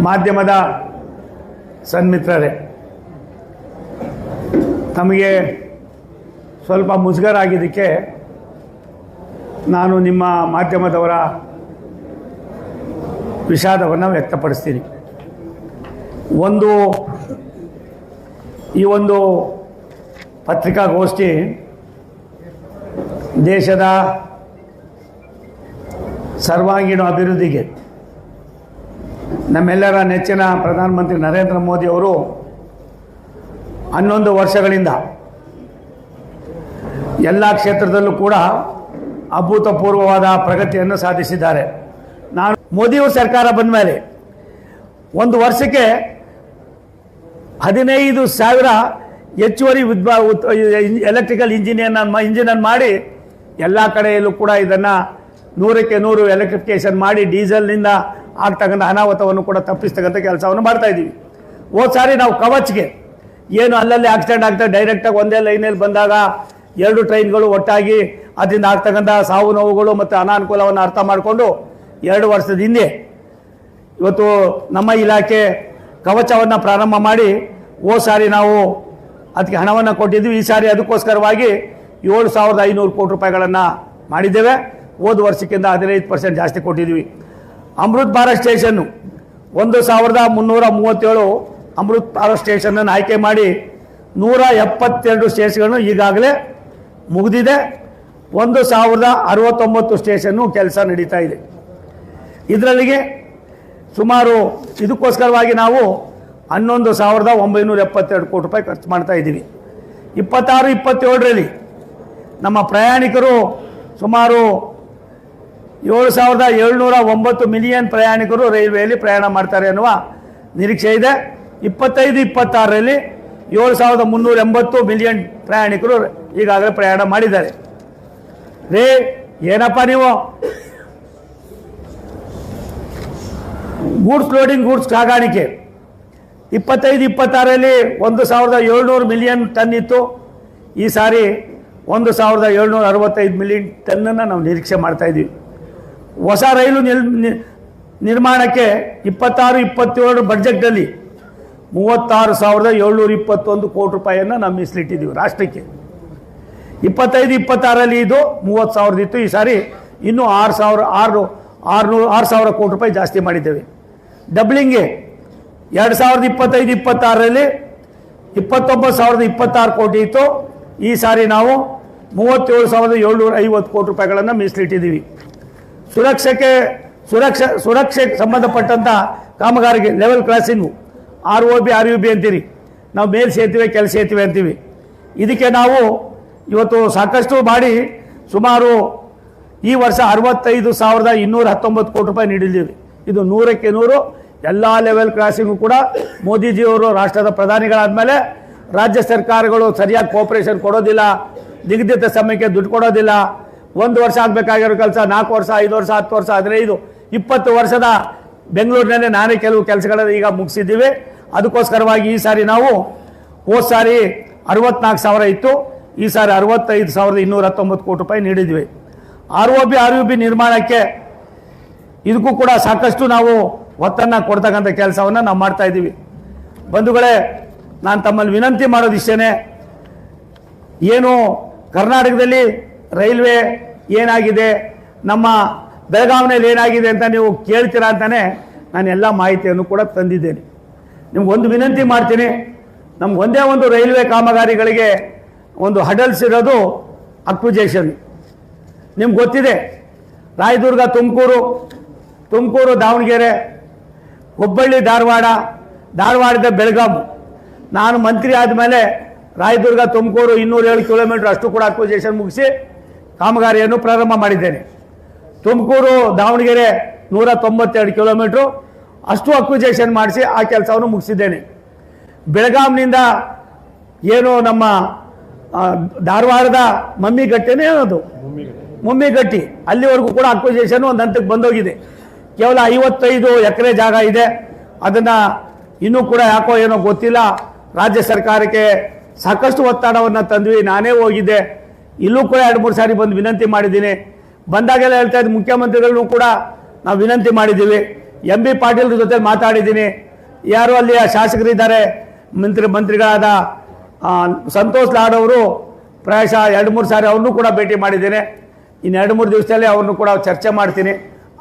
ಮಾಧ್ಯಮದ ಸನ್ಮಿತ್ರರೇ, ತಮಗೆ ಸ್ವಲ್ಪ ಮುಜುಗರ ಆಗಿದ್ದಕ್ಕೆ ನಾನು ನಿಮ್ಮ ಮಾಧ್ಯಮದವರ ವಿಷಾದವನ್ನು ವ್ಯಕ್ತಪಡಿಸ್ತೀನಿ. ಈ ಒಂದು ಪತ್ರಿಕಾಗೋಷ್ಠಿ ದೇಶದ ಸರ್ವಾಂಗೀಣ ಅಭಿವೃದ್ಧಿಗೆ ನಮ್ಮೆಲ್ಲರ ನೆಚ್ಚಿನ ಪ್ರಧಾನಮಂತ್ರಿ ನರೇಂದ್ರ ಮೋದಿಯವರು 11 ವರ್ಷಗಳಿಂದ ಎಲ್ಲ ಕ್ಷೇತ್ರದಲ್ಲೂ ಕೂಡ ಅಭೂತಪೂರ್ವವಾದ ಪ್ರಗತಿಯನ್ನು ಸಾಧಿಸಿದ್ದಾರೆ. ನಾನು ಮೋದಿಯವರು ಸರ್ಕಾರ ಬಂದ ಮೇಲೆ ಒಂದು ವರ್ಷಕ್ಕೆ 15,000 ಹೆಚ್ಚುವರಿ ಎಲೆಕ್ಟ್ರಿಕಲ್ ಇಂಜಿನನ್ನು ಮಾಡಿ ಎಲ್ಲ ಕಡೆಯಲ್ಲೂ ಕೂಡ ಇದನ್ನು 100ಕ್ಕೆ 100 ಎಲೆಕ್ಟ್ರಿಫಿಕೇಷನ್ ಮಾಡಿ ಡೀಸೆಲ್ನಿಂದ ಆಗ್ತಕ್ಕಂಥ ಅನಾಹುತವನ್ನು ಕೂಡ ತಪ್ಪಿಸ್ತಕ್ಕಂಥ ಕೆಲಸವನ್ನು ಮಾಡ್ತಾಯಿದ್ದೀವಿ. ಹೋದ ಸಾರಿ ನಾವು ಕವಚ್ಗೆ ಏನು ಅಲ್ಲಲ್ಲಿ ಆಕ್ಸಿಡೆಂಟ್ ಆಗ್ತದೆ, ಡೈರೆಕ್ಟಾಗಿ ಒಂದೇ ಲೈನಲ್ಲಿ ಬಂದಾಗ 2 ಟ್ರೈನ್ಗಳು ಒಟ್ಟಾಗಿ ಅದರಿಂದ ಆಗ್ತಕ್ಕಂಥ ಸಾವು ನೋವುಗಳು ಮತ್ತು ಅನಾನುಕೂಲವನ್ನು ಅರ್ಥ ಮಾಡಿಕೊಂಡು 2 ವರ್ಷದ ಹಿಂದೆ ಇವತ್ತು ನಮ್ಮ ಇಲಾಖೆ ಕವಚವನ್ನು ಪ್ರಾರಂಭ ಮಾಡಿ ಹೋದ ಸಾರಿ ನಾವು ಅದಕ್ಕೆ ಹಣವನ್ನು ಕೊಟ್ಟಿದ್ವಿ. ಈ ಸಾರಿ ಅದಕ್ಕೋಸ್ಕರವಾಗಿ 7,500 ಕೋಟಿ ರೂಪಾಯಿಗಳನ್ನು ಮಾಡಿದ್ದೇವೆ. ಹೋದ ವರ್ಷಕ್ಕಿಂತ 15% ಜಾಸ್ತಿ ಕೊಟ್ಟಿದ್ವಿ. ಅಮೃತ್ ಭಾರತ್ ಸ್ಟೇಷನ್ನು 1,337 ಅಮೃತ್ ಭಾರತ್ ಸ್ಟೇಷನನ್ನು ಆಯ್ಕೆ ಮಾಡಿ 172 ಸ್ಟೇಷನ್ಗಳನ್ನು ಈಗಾಗಲೇ ಮುಗಿದಿದೆ. 1,069 ಸ್ಟೇಷನ್ನು ಕೆಲಸ ನಡೀತಾ ಇದೆ. ಇದರಲ್ಲಿಗೆ ಸುಮಾರು ಇದಕ್ಕೋಸ್ಕರವಾಗಿ ನಾವು 11,972 ಕೋಟಿ ರೂಪಾಯಿ ಖರ್ಚು ಮಾಡ್ತಾ ಇದ್ದೀವಿ. 26-27ರಲ್ಲಿ ನಮ್ಮ ಪ್ರಯಾಣಿಕರು ಸುಮಾರು 7,709 ಮಿಲಿಯನ್ ಪ್ರಯಾಣಿಕರು ರೈಲ್ವೆಯಲ್ಲಿ ಪ್ರಯಾಣ ಮಾಡ್ತಾರೆ ಅನ್ನುವ ನಿರೀಕ್ಷೆ ಇದೆ. 25-26ರಲ್ಲಿ 7,380 ಮಿಲಿಯನ್ ಪ್ರಯಾಣಿಕರು ಈಗಾಗಲೇ ಪ್ರಯಾಣ ಮಾಡಿದ್ದಾರೆ. ಏನಪ್ಪ ನೀವು ಗೂಡ್ಸ್ ಲೋಡಿಂಗ್ ಗೂಡ್ಸ್ ಸಾಗಾಣಿಕೆ 25-26ರಲ್ಲಿ 1,700 ಮಿಲಿಯನ್ ಟನ್ ಇತ್ತು. ಈ ಸಾರಿ 1,765 ಮಿಲಿಯನ್ ಟನ್ನನ್ನು ನಾವು ನಿರೀಕ್ಷೆ ಮಾಡ್ತಾಯಿದ್ದೀವಿ. ಹೊಸ ರೈಲು ನಿರ್ಮಾಣಕ್ಕೆ 26-27 ಬಡ್ಜೆಟ್ನಲ್ಲಿ 36,721 ಕೋಟಿ ರೂಪಾಯಿಯನ್ನು ನಾವು ಮೀಸಲಿಟ್ಟಿದ್ದೀವಿ ರಾಷ್ಟ್ರಕ್ಕೆ. 25-26ರಲ್ಲಿ ಇದು 30,000 ಇತ್ತು. ಈ ಸಾರಿ ಇನ್ನೂ 6,000 ಕೋಟಿ ರೂಪಾಯಿ ಜಾಸ್ತಿ ಮಾಡಿದ್ದೇವೆ. ಡಬ್ಲಿಂಗ್ಗೆ 2025-26ರಲ್ಲಿ 29,026 ಕೋಟಿ ಇತ್ತು. ಈ ಸಾರಿ ನಾವು 37,750 ಕೋಟಿ ರೂಪಾಯಿಗಳನ್ನು ಮೀಸಲಿಟ್ಟಿದ್ದೀವಿ. ಸುರಕ್ಷೆಗೆ ಸಂಬಂಧಪಟ್ಟಂಥ ಕಾಮಗಾರಿಗೆ ಲೆವೆಲ್ ಕ್ರಾಸಿಂಗು ROB RUB ಅಂತೀರಿ, ನಾವು ಮೇಲ್ ಸೇತುವೆ ಕೆಳ ಸೇತುವೆ ಅಂತೀವಿ. ಇದಕ್ಕೆ ನಾವು ಇವತ್ತು ಸಾಕಷ್ಟು ಮಾಡಿ ಸುಮಾರು ಈ ವರ್ಷ 65,219 ಕೋಟಿ ರೂಪಾಯಿ ನೀಡಿದ್ದೀವಿ. ಇದು 100ಕ್ಕೆ 100 ಎಲ್ಲ ಲೆವೆಲ್ ಕ್ರಾಸಿಂಗು ಕೂಡ ಮೋದಿಜಿಯವರು ರಾಷ್ಟ್ರದ ಪ್ರಧಾನಿಗಳಾದ ಮೇಲೆ ರಾಜ್ಯ ಸರ್ಕಾರಗಳು ಸರಿಯಾಗಿ ಕೋಆಪರೇಷನ್ ಕೊಡೋದಿಲ್ಲ, ನಿಗದಿತ ಸಮಯಕ್ಕೆ ದುಡ್ಡು ಕೊಡೋದಿಲ್ಲ. 1 ವರ್ಷ ಆಗಬೇಕಾಗಿರೋ ಕೆಲಸ 4 ವರ್ಷ 5 ವರ್ಷ 10 ವರ್ಷ 15 20 ವರ್ಷದ ಬೆಂಗಳೂರಿನಲ್ಲೇ ನಾನೇ ಕೆಲವು ಕೆಲಸಗಳನ್ನು ಈಗ ಮುಗಿಸಿದ್ದೀವಿ. ಅದಕ್ಕೋಸ್ಕರವಾಗಿ ಈ ಸಾರಿ ನಾವು ಹೋದ ಸಾರಿ 64,000 ಇತ್ತು, ಈ ಸಾರಿ 65,219 ಕೋಟಿ ರೂಪಾಯಿ ನೀಡಿದ್ವಿ. ROB RUB ನಿರ್ಮಾಣಕ್ಕೆ ಇದಕ್ಕೂ ಕೂಡ ಸಾಕಷ್ಟು ನಾವು ಒತ್ತನ್ನು ಕೊಡ್ತಕ್ಕಂಥ ಕೆಲಸವನ್ನು ನಾವು ಮಾಡ್ತಾಯಿದ್ದೀವಿ. ಬಂಧುಗಳೇ, ನಾನು ತಮ್ಮಲ್ಲಿ ವಿನಂತಿ ಮಾಡೋದಿಷ್ಟೇ, ಏನು ಕರ್ನಾಟಕದಲ್ಲಿ ರೈಲ್ವೆ ಏನಾಗಿದೆ, ನಮ್ಮ ಬೆಳಗಾವಿನಲ್ಲಿ ಏನಾಗಿದೆ ಅಂತ ನೀವು ಕೇಳ್ತೀರಾ ಅಂತಲೇ ನಾನು ಎಲ್ಲ ಮಾಹಿತಿಯನ್ನು ಕೂಡ ತಂದಿದ್ದೇನೆ. ನಿಮ್ಗೊಂದು ವಿನಂತಿ ಮಾಡ್ತೀನಿ, ನಮ್ಗೆ ಒಂದೇ ಒಂದು ರೈಲ್ವೆ ಕಾಮಗಾರಿಗಳಿಗೆ ಒಂದು ಹಡಲ್ಸ್ ಇರೋದು ಅಕ್ವಿಜೇಷನ್. ನಿಮ್ಗೆ ಗೊತ್ತಿದೆ, ರಾಯದುರ್ಗ ತುಮಕೂರು ದಾವಣಗೆರೆ, ಹುಬ್ಬಳ್ಳಿ ಧಾರವಾಡದ ಬೆಳಗಾವಿ. ನಾನು ಮಂತ್ರಿ ಆದಮೇಲೆ ರಾಯದುರ್ಗ ತುಮಕೂರು 207 ಕಿಲೋಮೀಟ್ರ್ ಅಷ್ಟು ಕೂಡ ಅಕ್ವಿಜೇಷನ್ ಮುಗಿಸಿ ಕಾಮಗಾರಿಯನ್ನು ಪ್ರಾರಂಭ ಮಾಡಿದ್ದೇನೆ. ತುಮಕೂರು ದಾವಣಗೆರೆ 192 ಕಿಲೋಮೀಟ್ರು ಅಷ್ಟು ಅಕ್ವಿಜೇಷನ್ ಮಾಡಿಸಿ ಆ ಕೆಲಸವನ್ನು ಮುಗಿಸಿದ್ದೇನೆ. ಬೆಳಗಾವಿನಿಂದ ಏನು ನಮ್ಮ ಧಾರವಾಡದ ಮಮ್ಮಿಗಟ್ಟಿನೇ ಅದು ಮುಮ್ಮಿಗಟ್ಟಿ ಅಲ್ಲಿವರೆಗೂ ಕೂಡ ಅಕ್ವಿಜೇಷನ್ ಒಂದು ಹಂತಕ್ಕೆ ಬಂದೋಗಿದೆ. ಕೇವಲ 55 ಎಕರೆ ಜಾಗ ಇದೆ. ಅದನ್ನು ಇನ್ನೂ ಕೂಡ ಯಾಕೋ ಏನೋ ಗೊತ್ತಿಲ್ಲ, ರಾಜ್ಯ ಸರ್ಕಾರಕ್ಕೆ ಸಾಕಷ್ಟು ಒತ್ತಡವನ್ನು ತಂದ್ವಿ. ನಾನೇ ಹೋಗಿದ್ದೆ, ಇಲ್ಲೂ ಕೂಡ 2-3 ಸಾರಿ ಬಂದು ವಿನಂತಿ ಮಾಡಿದ್ದೀನಿ. ಬಂದಾಗೆಲ್ಲ ಹೇಳ್ತಾ ಇದ್ದು ಮುಖ್ಯಮಂತ್ರಿಗಳನ್ನೂ ಕೂಡ ನಾವು ವಿನಂತಿ ಮಾಡಿದ್ದೀವಿ. MB ಪಾಟೀಲ್ ಜೊತೆ ಮಾತಾಡಿದ್ದೀನಿ. ಯಾರು ಅಲ್ಲಿಯ ಶಾಸಕರಿದ್ದಾರೆ, ಮಂತ್ರಿಗಳಾದ ಸಂತೋಷ್ ಲಾಡ್ ಅವರು ಪ್ರಾಯಶಃ 2-3 ಸಾರಿ ಅವ್ರನ್ನೂ ಕೂಡ ಭೇಟಿ ಮಾಡಿದ್ದೇನೆ. ಇನ್ನು 2-3 ದಿವಸದಲ್ಲಿ ಅವ್ರನ್ನೂ ಕೂಡ ಚರ್ಚೆ ಮಾಡ್ತೀನಿ.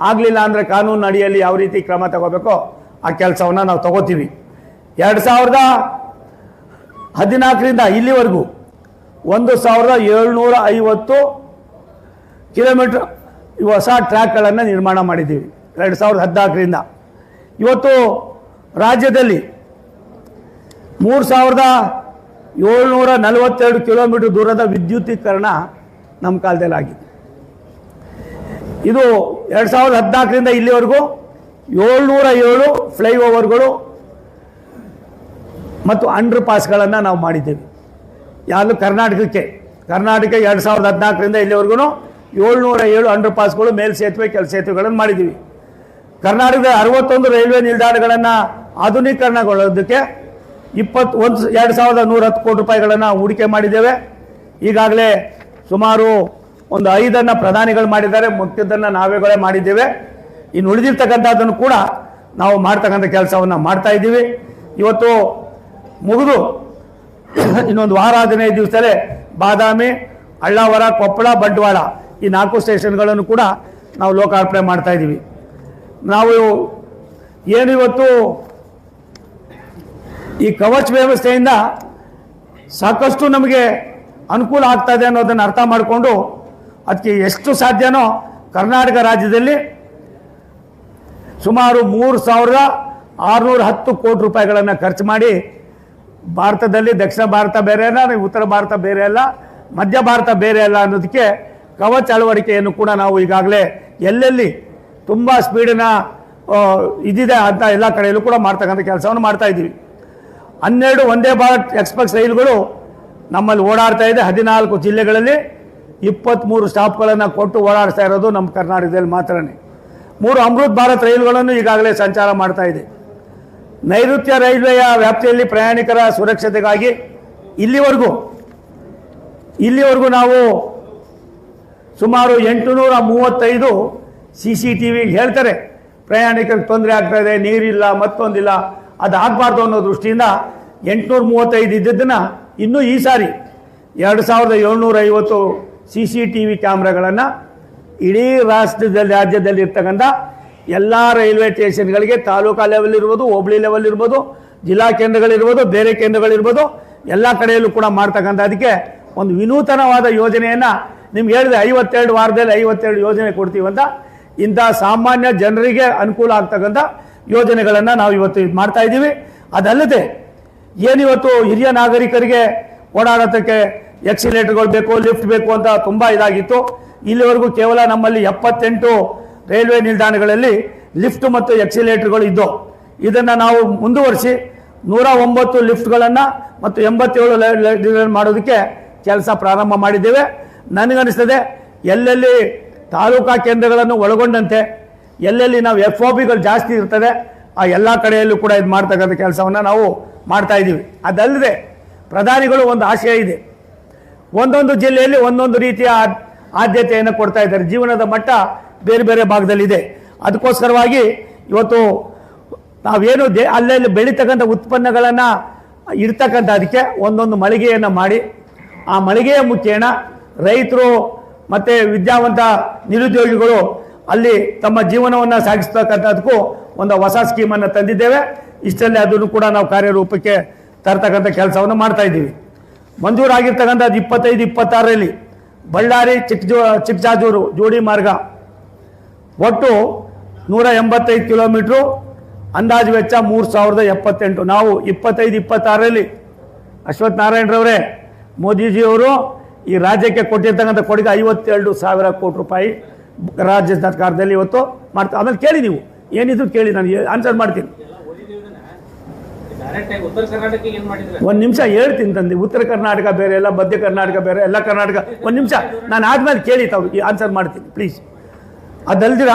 ಆಗಲಿಲ್ಲ ಅಂದರೆ ಕಾನೂನು ಅಡಿಯಲ್ಲಿ ಯಾವ ರೀತಿ ಕ್ರಮ ತಗೋಬೇಕೋ ಆ ಕೆಲಸವನ್ನು ನಾವು ತಗೋತೀವಿ. 2014ರಿಂದ ಇಲ್ಲಿವರೆಗೂ 1750 ಕಿಲೋಮೀಟರ್ ಹೊಸ ಟ್ರ್ಯಾಕ್ಗಳನ್ನು ನಿರ್ಮಾಣ ಮಾಡಿದ್ದೀವಿ 2014ರಿಂದ. ಇವತ್ತು ರಾಜ್ಯದಲ್ಲಿ 3742 ಕಿಲೋಮೀಟರ್ ದೂರದ ವಿದ್ಯುತೀಕರಣ ನಮ್ಮ ಕಾಲದಲ್ಲಿ ಆಗಿದೆ. ಇದು 2014ರಿಂದ ಇಲ್ಲಿವರೆಗೂ 707 ಫ್ಲೈಓವರ್ಗಳು ಮತ್ತು ಅಂಡರ್ ಪಾಸ್ಗಳನ್ನು ನಾವು ಮಾಡಿದ್ದೇವೆ. ಯಾವುದು ಕರ್ನಾಟಕ 2014ರಿಂದ ಇಲ್ಲಿವರೆಗೂ 707 ಅಂಡರ್ ಪಾಸ್ಗಳು, ಮೇಲ್ಸೇತುವೆ, ಕೆಳ ಸೇತುವೆಗಳನ್ನು ಮಾಡಿದ್ದೀವಿ. ಕರ್ನಾಟಕದ 61 ರೈಲ್ವೆ ನಿಲ್ದಾಣಗಳನ್ನು ಆಧುನೀಕರಣಗೊಳ್ಳೋದಕ್ಕೆ 2110 ಕೋಟಿ ರೂಪಾಯಿಗಳನ್ನು ಹೂಡಿಕೆ ಮಾಡಿದ್ದೇವೆ. ಈಗಾಗಲೇ ಸುಮಾರು ಒಂದು 5 ಪ್ರಧಾನಿಗಳು ಮಾಡಿದ್ದಾರೆ, ಮುಖ್ಯದನ್ನು ನಾವೇಗಳೇ ಮಾಡಿದ್ದೇವೆ. ಇನ್ನು ಉಳಿದಿರ್ತಕ್ಕಂಥದ್ದನ್ನು ಕೂಡ ನಾವು ಮಾಡ್ತಕ್ಕಂಥ ಕೆಲಸವನ್ನು ಮಾಡ್ತಾ ಇದ್ದೀವಿ. ಇವತ್ತು ಮುಗಿದು ಇನ್ನೊಂದು ವಾರ 15 ದಿವಸದಲ್ಲೇ ಬಾದಾಮಿ, ಅಳ್ಳಾವರ, ಕೊಪ್ಪಳ, ಬಂಟ್ವಾಳ ಈ 4 ಸ್ಟೇಷನ್ಗಳನ್ನು ಕೂಡ ನಾವು ಲೋಕಾರ್ಪಣೆ ಮಾಡ್ತಾ ಇದ್ದೀವಿ. ನಾವು ಏನು ಇವತ್ತು ಈ ಕವಚ್ ವ್ಯವಸ್ಥೆಯಿಂದ ಸಾಕಷ್ಟು ನಮಗೆ ಅನುಕೂಲ ಆಗ್ತಾ ಇದೆ ಅನ್ನೋದನ್ನು ಅರ್ಥ ಮಾಡಿಕೊಂಡು ಅದಕ್ಕೆ ಎಷ್ಟು ಸಾಧ್ಯನೋ ಕರ್ನಾಟಕ ರಾಜ್ಯದಲ್ಲಿ ಸುಮಾರು 3610 ಕೋಟಿ ರೂಪಾಯಿಗಳನ್ನು ಖರ್ಚು ಮಾಡಿ, ಭಾರತದಲ್ಲಿ ದಕ್ಷಿಣ ಭಾರತ ಬೇರೆ ಅಲ್ಲ, ಉತ್ತರ ಭಾರತ ಬೇರೆ ಅಲ್ಲ, ಮಧ್ಯ ಭಾರತ ಬೇರೆ ಅಲ್ಲ ಅನ್ನೋದಕ್ಕೆ ಕವಚ್ ಅಳವಡಿಕೆಯನ್ನು ಕೂಡ ನಾವು ಈಗಾಗಲೇ ಎಲ್ಲೆಲ್ಲಿ ತುಂಬ ಸ್ಪೀಡಿನ ಇದಿದೆ ಅಂತ ಎಲ್ಲ ಕಡೆಯಲ್ಲೂ ಕೂಡ ಮಾಡ್ತಕ್ಕಂಥ ಕೆಲಸವನ್ನು ಮಾಡ್ತಾ ಇದ್ದೀವಿ. 12 ವಂದೇ ಭಾರತ್ ಎಕ್ಸ್ಪ್ರೆಸ್ ರೈಲುಗಳು ನಮ್ಮಲ್ಲಿ ಓಡಾಡ್ತಾ ಇದೆ. 14 ಜಿಲ್ಲೆಗಳಲ್ಲಿ 23 ಸ್ಟಾಪ್ಗಳನ್ನು ಕೊಟ್ಟು ಓಡಾಡ್ತಾ ಇರೋದು ನಮ್ಮ ಕರ್ನಾಟಕದಲ್ಲಿ ಮಾತ್ರನೇ. 3 ಅಮೃತ್ ಭಾರತ್ ರೈಲುಗಳನ್ನು ಈಗಾಗಲೇ ಸಂಚಾರ ಮಾಡ್ತಾ ಇದೆ. ನೈಋತ್ಯ ರೈಲ್ವೆಯ ವ್ಯಾಪ್ತಿಯಲ್ಲಿ ಪ್ರಯಾಣಿಕರ ಸುರಕ್ಷತೆಗಾಗಿ ಇಲ್ಲಿವರೆಗೂ ನಾವು ಸುಮಾರು 835 CCTV ಹೇಳ್ತಾರೆ ಪ್ರಯಾಣಿಕರಿಗೆ ತೊಂದರೆ ಆಗ್ತಾ ಇದೆ, ನೀರಿಲ್ಲ, ಮತ್ತೊಂದಿಲ್ಲ, ಅದು ಆಗಬಾರ್ದು ಅನ್ನೋ ದೃಷ್ಟಿಯಿಂದ 835 ಇದ್ದದ್ದನ್ನು ಇನ್ನೂ ಈ ಸಾರಿ 2750 CCTV ಕ್ಯಾಮ್ರಾಗಳನ್ನು ಇಡೀ ರಾಜ್ಯದಲ್ಲಿ ಇರ್ತಕ್ಕಂಥ ಎಲ್ಲ ರೈಲ್ವೆ ಸ್ಟೇಷನ್ಗಳಿಗೆ, ತಾಲೂಕಾ ಲೆವೆಲ್ ಇರ್ಬೋದು, ಹೋಬಳಿ ಲೆವೆಲ್ ಇರ್ಬೋದು, ಜಿಲ್ಲಾ ಕೇಂದ್ರಗಳಿರ್ಬೋದು, ಬೇರೆ ಕೇಂದ್ರಗಳಿರ್ಬೋದು, ಎಲ್ಲ ಕಡೆಯಲ್ಲೂ ಕೂಡ ಮಾಡ್ತಕ್ಕಂಥ ಅದಕ್ಕೆ ಒಂದು ವಿನೂತನವಾದ ಯೋಜನೆಯನ್ನು ನಿಮ್ಗೆ ಹೇಳಿದೆ. 52 ವಾರದಲ್ಲಿ 52 ಯೋಜನೆ ಕೊಡ್ತೀವಂತ. ಇಂಥ ಸಾಮಾನ್ಯ ಜನರಿಗೆ ಅನುಕೂಲ ಆಗ್ತಕ್ಕಂಥ ಯೋಜನೆಗಳನ್ನು ನಾವು ಇವತ್ತು ಇದು ಮಾಡ್ತಾ ಇದ್ದೀವಿ. ಅದಲ್ಲದೆ ಏನಿವತ್ತು ಹಿರಿಯ ನಾಗರಿಕರಿಗೆ ಓಡಾಡೋದಕ್ಕೆ ಎಕ್ಸಿಲೇಟರ್ಗಳು ಬೇಕು, ಲಿಫ್ಟ್ ಬೇಕು ಅಂತ ತುಂಬ ಇದಾಗಿತ್ತು. ಇಲ್ಲಿವರೆಗೂ ಕೇವಲ ನಮ್ಮಲ್ಲಿ 78 ರೈಲ್ವೆ ನಿಲ್ದಾಣಗಳಲ್ಲಿ ಲಿಫ್ಟ್ ಮತ್ತು ಎಕ್ಸಿಲೇಟರ್ಗಳು ಇದ್ದವು. ಇದನ್ನು ನಾವು ಮುಂದುವರಿಸಿ 109 ಲಿಫ್ಟ್ಗಳನ್ನು ಮತ್ತು 87 ಮಾಡೋದಕ್ಕೆ ಕೆಲಸ ಪ್ರಾರಂಭ ಮಾಡಿದ್ದೇವೆ. ನನಗನ್ನಿಸ್ತದೆ ಎಲ್ಲೆಲ್ಲಿ ತಾಲೂಕಾ ಕೇಂದ್ರಗಳನ್ನು ಒಳಗೊಂಡಂತೆ ಎಲ್ಲೆಲ್ಲಿ ನಾವು FOBಗಳು ಜಾಸ್ತಿ ಇರ್ತದೆ ಆ ಎಲ್ಲ ಕಡೆಯಲ್ಲೂ ಕೂಡ ಇದು ಮಾಡ್ತಕ್ಕಂಥ ಕೆಲಸವನ್ನು ನಾವು ಮಾಡ್ತಾ ಇದ್ದೀವಿ. ಅದಲ್ಲದೆ ಪ್ರಧಾನಿಗಳು ಒಂದು ಆಶಯ ಇದೆ, ಒಂದೊಂದು ಜಿಲ್ಲೆಯಲ್ಲಿ ಒಂದೊಂದು ರೀತಿಯ ಆದ್ಯತೆಯನ್ನು ಕೊಡ್ತಾ ಇದ್ದಾರೆ. ಜೀವನದ ಮಟ್ಟ ಬೇರೆ ಬೇರೆ ಭಾಗದಲ್ಲಿದೆ. ಅದಕ್ಕೋಸ್ಕರವಾಗಿ ಇವತ್ತು ನಾವೇನು ಅಲ್ಲೆಲ್ಲಿ ಬೆಳೀತಕ್ಕಂಥ ಉತ್ಪನ್ನಗಳನ್ನು ಇಡ್ತಕ್ಕಂಥ ಅದಕ್ಕೆ ಒಂದೊಂದು ಮಳಿಗೆಯನ್ನು ಮಾಡಿ, ಆ ಮಳಿಗೆಯ ಮುಖೇನ ರೈತರು ಮತ್ತು ವಿದ್ಯಾವಂತ ನಿರುದ್ಯೋಗಿಗಳು ಅಲ್ಲಿ ತಮ್ಮ ಜೀವನವನ್ನು ಸಾಗಿಸ್ತಕ್ಕಂಥದಕ್ಕೂ ಒಂದು ಹೊಸ ಸ್ಕೀಮನ್ನು ತಂದಿದ್ದೇವೆ. ಇಷ್ಟರಲ್ಲಿ ಅದನ್ನು ಕೂಡ ನಾವು ಕಾರ್ಯರೂಪಕ್ಕೆ ತರ್ತಕ್ಕಂಥ ಕೆಲಸವನ್ನು ಮಾಡ್ತಾ ಇದ್ದೀವಿ. ಮಂಜೂರಾಗಿರ್ತಕ್ಕಂಥದ್ದು 25-26ರಲ್ಲಿ ಬಳ್ಳಾರಿ ಚಿಕ್ಕಜಾಜೂರು ಜೋಡಿ ಮಾರ್ಗ ಒಟ್ಟು 185 ಕಿಲೋಮೀಟ್ರು, ಅಂದಾಜು ವೆಚ್ಚ 3078. ನಾವು 25-26ರಲ್ಲಿ ಅಶ್ವಥ್ ನಾರಾಯಣರವರೇ ಮೋದಿಜಿಯವರು ಈ ರಾಜ್ಯಕ್ಕೆ ಕೊಟ್ಟಿರ್ತಕ್ಕಂಥ ಕೊಡುಗೆ 52,000 ಕೋಟಿ ರೂಪಾಯಿ ರಾಜ್ಯ ಸರ್ಕಾರದಲ್ಲಿ ಇವತ್ತು ಮಾಡ್ತಾ. ಆಮೇಲೆ ಕೇಳಿ, ನೀವು ಏನಿದ್ರು ಕೇಳಿ, ನಾನು ಆನ್ಸರ್ ಮಾಡ್ತೀನಿ. ಒಂದು ನಿಮಿಷ ಹೇಳ್ತೀನಿ ತಂದೆ. ಉತ್ತರ ಕರ್ನಾಟಕ ಬೇರೆ ಎಲ್ಲ, ಮಧ್ಯ ಕರ್ನಾಟಕ ಬೇರೆ ಎಲ್ಲ, ಕರ್ನಾಟಕ ಒಂದು ನಿಮಿಷ ನಾನು ಆದ್ಮೇಲೆ ಕೇಳಿ ತಾವು ಆನ್ಸರ್ ಮಾಡ್ತೀನಿ ಪ್ಲೀಸ್. ಅದಲ್ದಿರ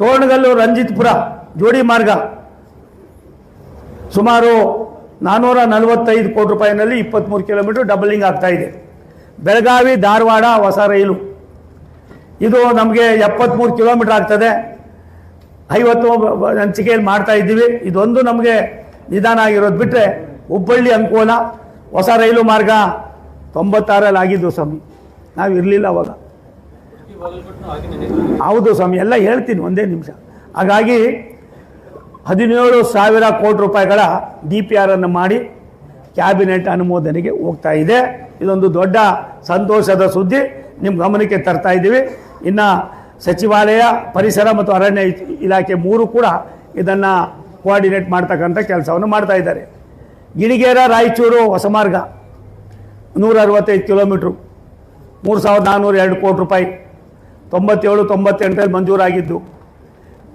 ತೋರಣಗಲ್ಲು ರಂಜಿತ್ಪುರ ಜೋಡಿ ಮಾರ್ಗ ಸುಮಾರು 445 ಕೋಟಿ ರೂಪಾಯಿನಲ್ಲಿ 23 ಕಿಲೋಮೀಟರ್ ಡಬಲಿಂಗ್ ಆಗ್ತಾ ಇದೆ. ಬೆಳಗಾವಿ ಧಾರವಾಡ ಹೊಸ ರೈಲು ಇದು ನಮಗೆ 73 ಕಿಲೋಮೀಟರ್ ಆಗ್ತದೆ. 50 ಹಂಚಿಕೆಯಲ್ಲಿ ಮಾಡ್ತಾ ಇದ್ದೀವಿ. ಇದೊಂದು ನಮಗೆ ನಿಧಾನ ಆಗಿರೋದು ಬಿಟ್ಟರೆ ಹುಬ್ಬಳ್ಳಿ ಅಂಕೋಲ ಹೊಸ ರೈಲು ಮಾರ್ಗ 96ರಲ್ಲಿ ಆಗಿದ್ದು ಸ್ವಾಮಿ, ನಾವು ಇರಲಿಲ್ಲ ಅವಾಗ. ಹೌದು ಸ್ವಾಮಿ, ಎಲ್ಲ ಹೇಳ್ತೀನಿ ಒಂದೇ ನಿಮಿಷ. ಹಾಗಾಗಿ 17,000 ಕೋಟಿ ರೂಪಾಯಿಗಳ DPR ಅನ್ನು ಮಾಡಿ ಕ್ಯಾಬಿನೆಟ್ ಅನುಮೋದನೆಗೆ ಹೋಗ್ತಾ ಇದೆ. ಇದೊಂದು ದೊಡ್ಡ ಸಂತೋಷದ ಸುದ್ದಿ ನಿಮ್ಮ ಗಮನಕ್ಕೆ ತರ್ತಾ ಇದ್ದೀವಿ. ಇನ್ನು ಸಚಿವಾಲಯ, ಪರಿಸರ ಮತ್ತು ಅರಣ್ಯ ಇಲಾಖೆ 3 ಕೂಡ ಇದನ್ನು ಕೋಆರ್ಡಿನೇಟ್ ಮಾಡ್ತಕ್ಕಂಥ ಕೆಲಸವನ್ನು ಮಾಡ್ತಾ ಇದ್ದಾರೆ. ಗಿಣಿಗೇರ ರಾಯಚೂರು ಹೊಸ ಮಾರ್ಗ 165 ಕಿಲೋಮೀಟ್ರು, 3,402 ಕೋಟಿ ರೂಪಾಯಿ, 97-98ರಲ್ಲಿ ಮಂಜೂರಾಗಿದ್ದು.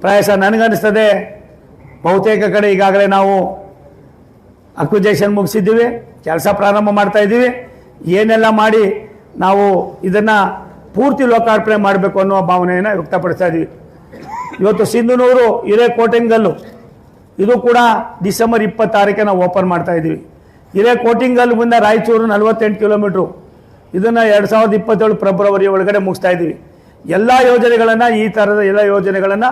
ಪ್ರಾಯಶಃ ನನಗನ್ನಿಸ್ತದೆ ಬಹುತೇಕ ಕಡೆ ಈಗಾಗಲೇ ನಾವು ಅಕ್ವಿಜೇಷನ್ ಮುಗಿಸಿದ್ದೀವಿ, ಕೆಲಸ ಪ್ರಾರಂಭ ಮಾಡ್ತಾ ಇದ್ದೀವಿ. ಏನೆಲ್ಲ ಮಾಡಿ ನಾವು ಇದನ್ನು ಪೂರ್ತಿ ಲೋಕಾರ್ಪಣೆ ಮಾಡಬೇಕು ಅನ್ನೋ ಭಾವನೆಯನ್ನು ವ್ಯಕ್ತಪಡಿಸ್ತಾ ಇದ್ದೀವಿ. ಇವತ್ತು ಸಿಂಧನೂರು ಹಿರೇಕೋಟಿಂಗಲ್ಲು ಇದು ಕೂಡ ಡಿಸೆಂಬರ್ 26ಕ್ಕೆ ನಾವು ಓಪನ್ ಮಾಡ್ತಾ ಇದ್ದೀವಿ. ಹಿರೇಕೋಟಿಂಗಲ್ಲು ಮುಂದೆ ರಾಯಚೂರು 48 ಕಿಲೋಮೀಟ್ರು, ಇದನ್ನು 2027 ಫೆಬ್ರವರಿ ಒಳಗಡೆ ಮುಗಿಸ್ತಾ ಇದ್ದೀವಿ. ಎಲ್ಲ ಯೋಜನೆಗಳನ್ನು, ಈ ಥರದ ಎಲ್ಲ ಯೋಜನೆಗಳನ್ನು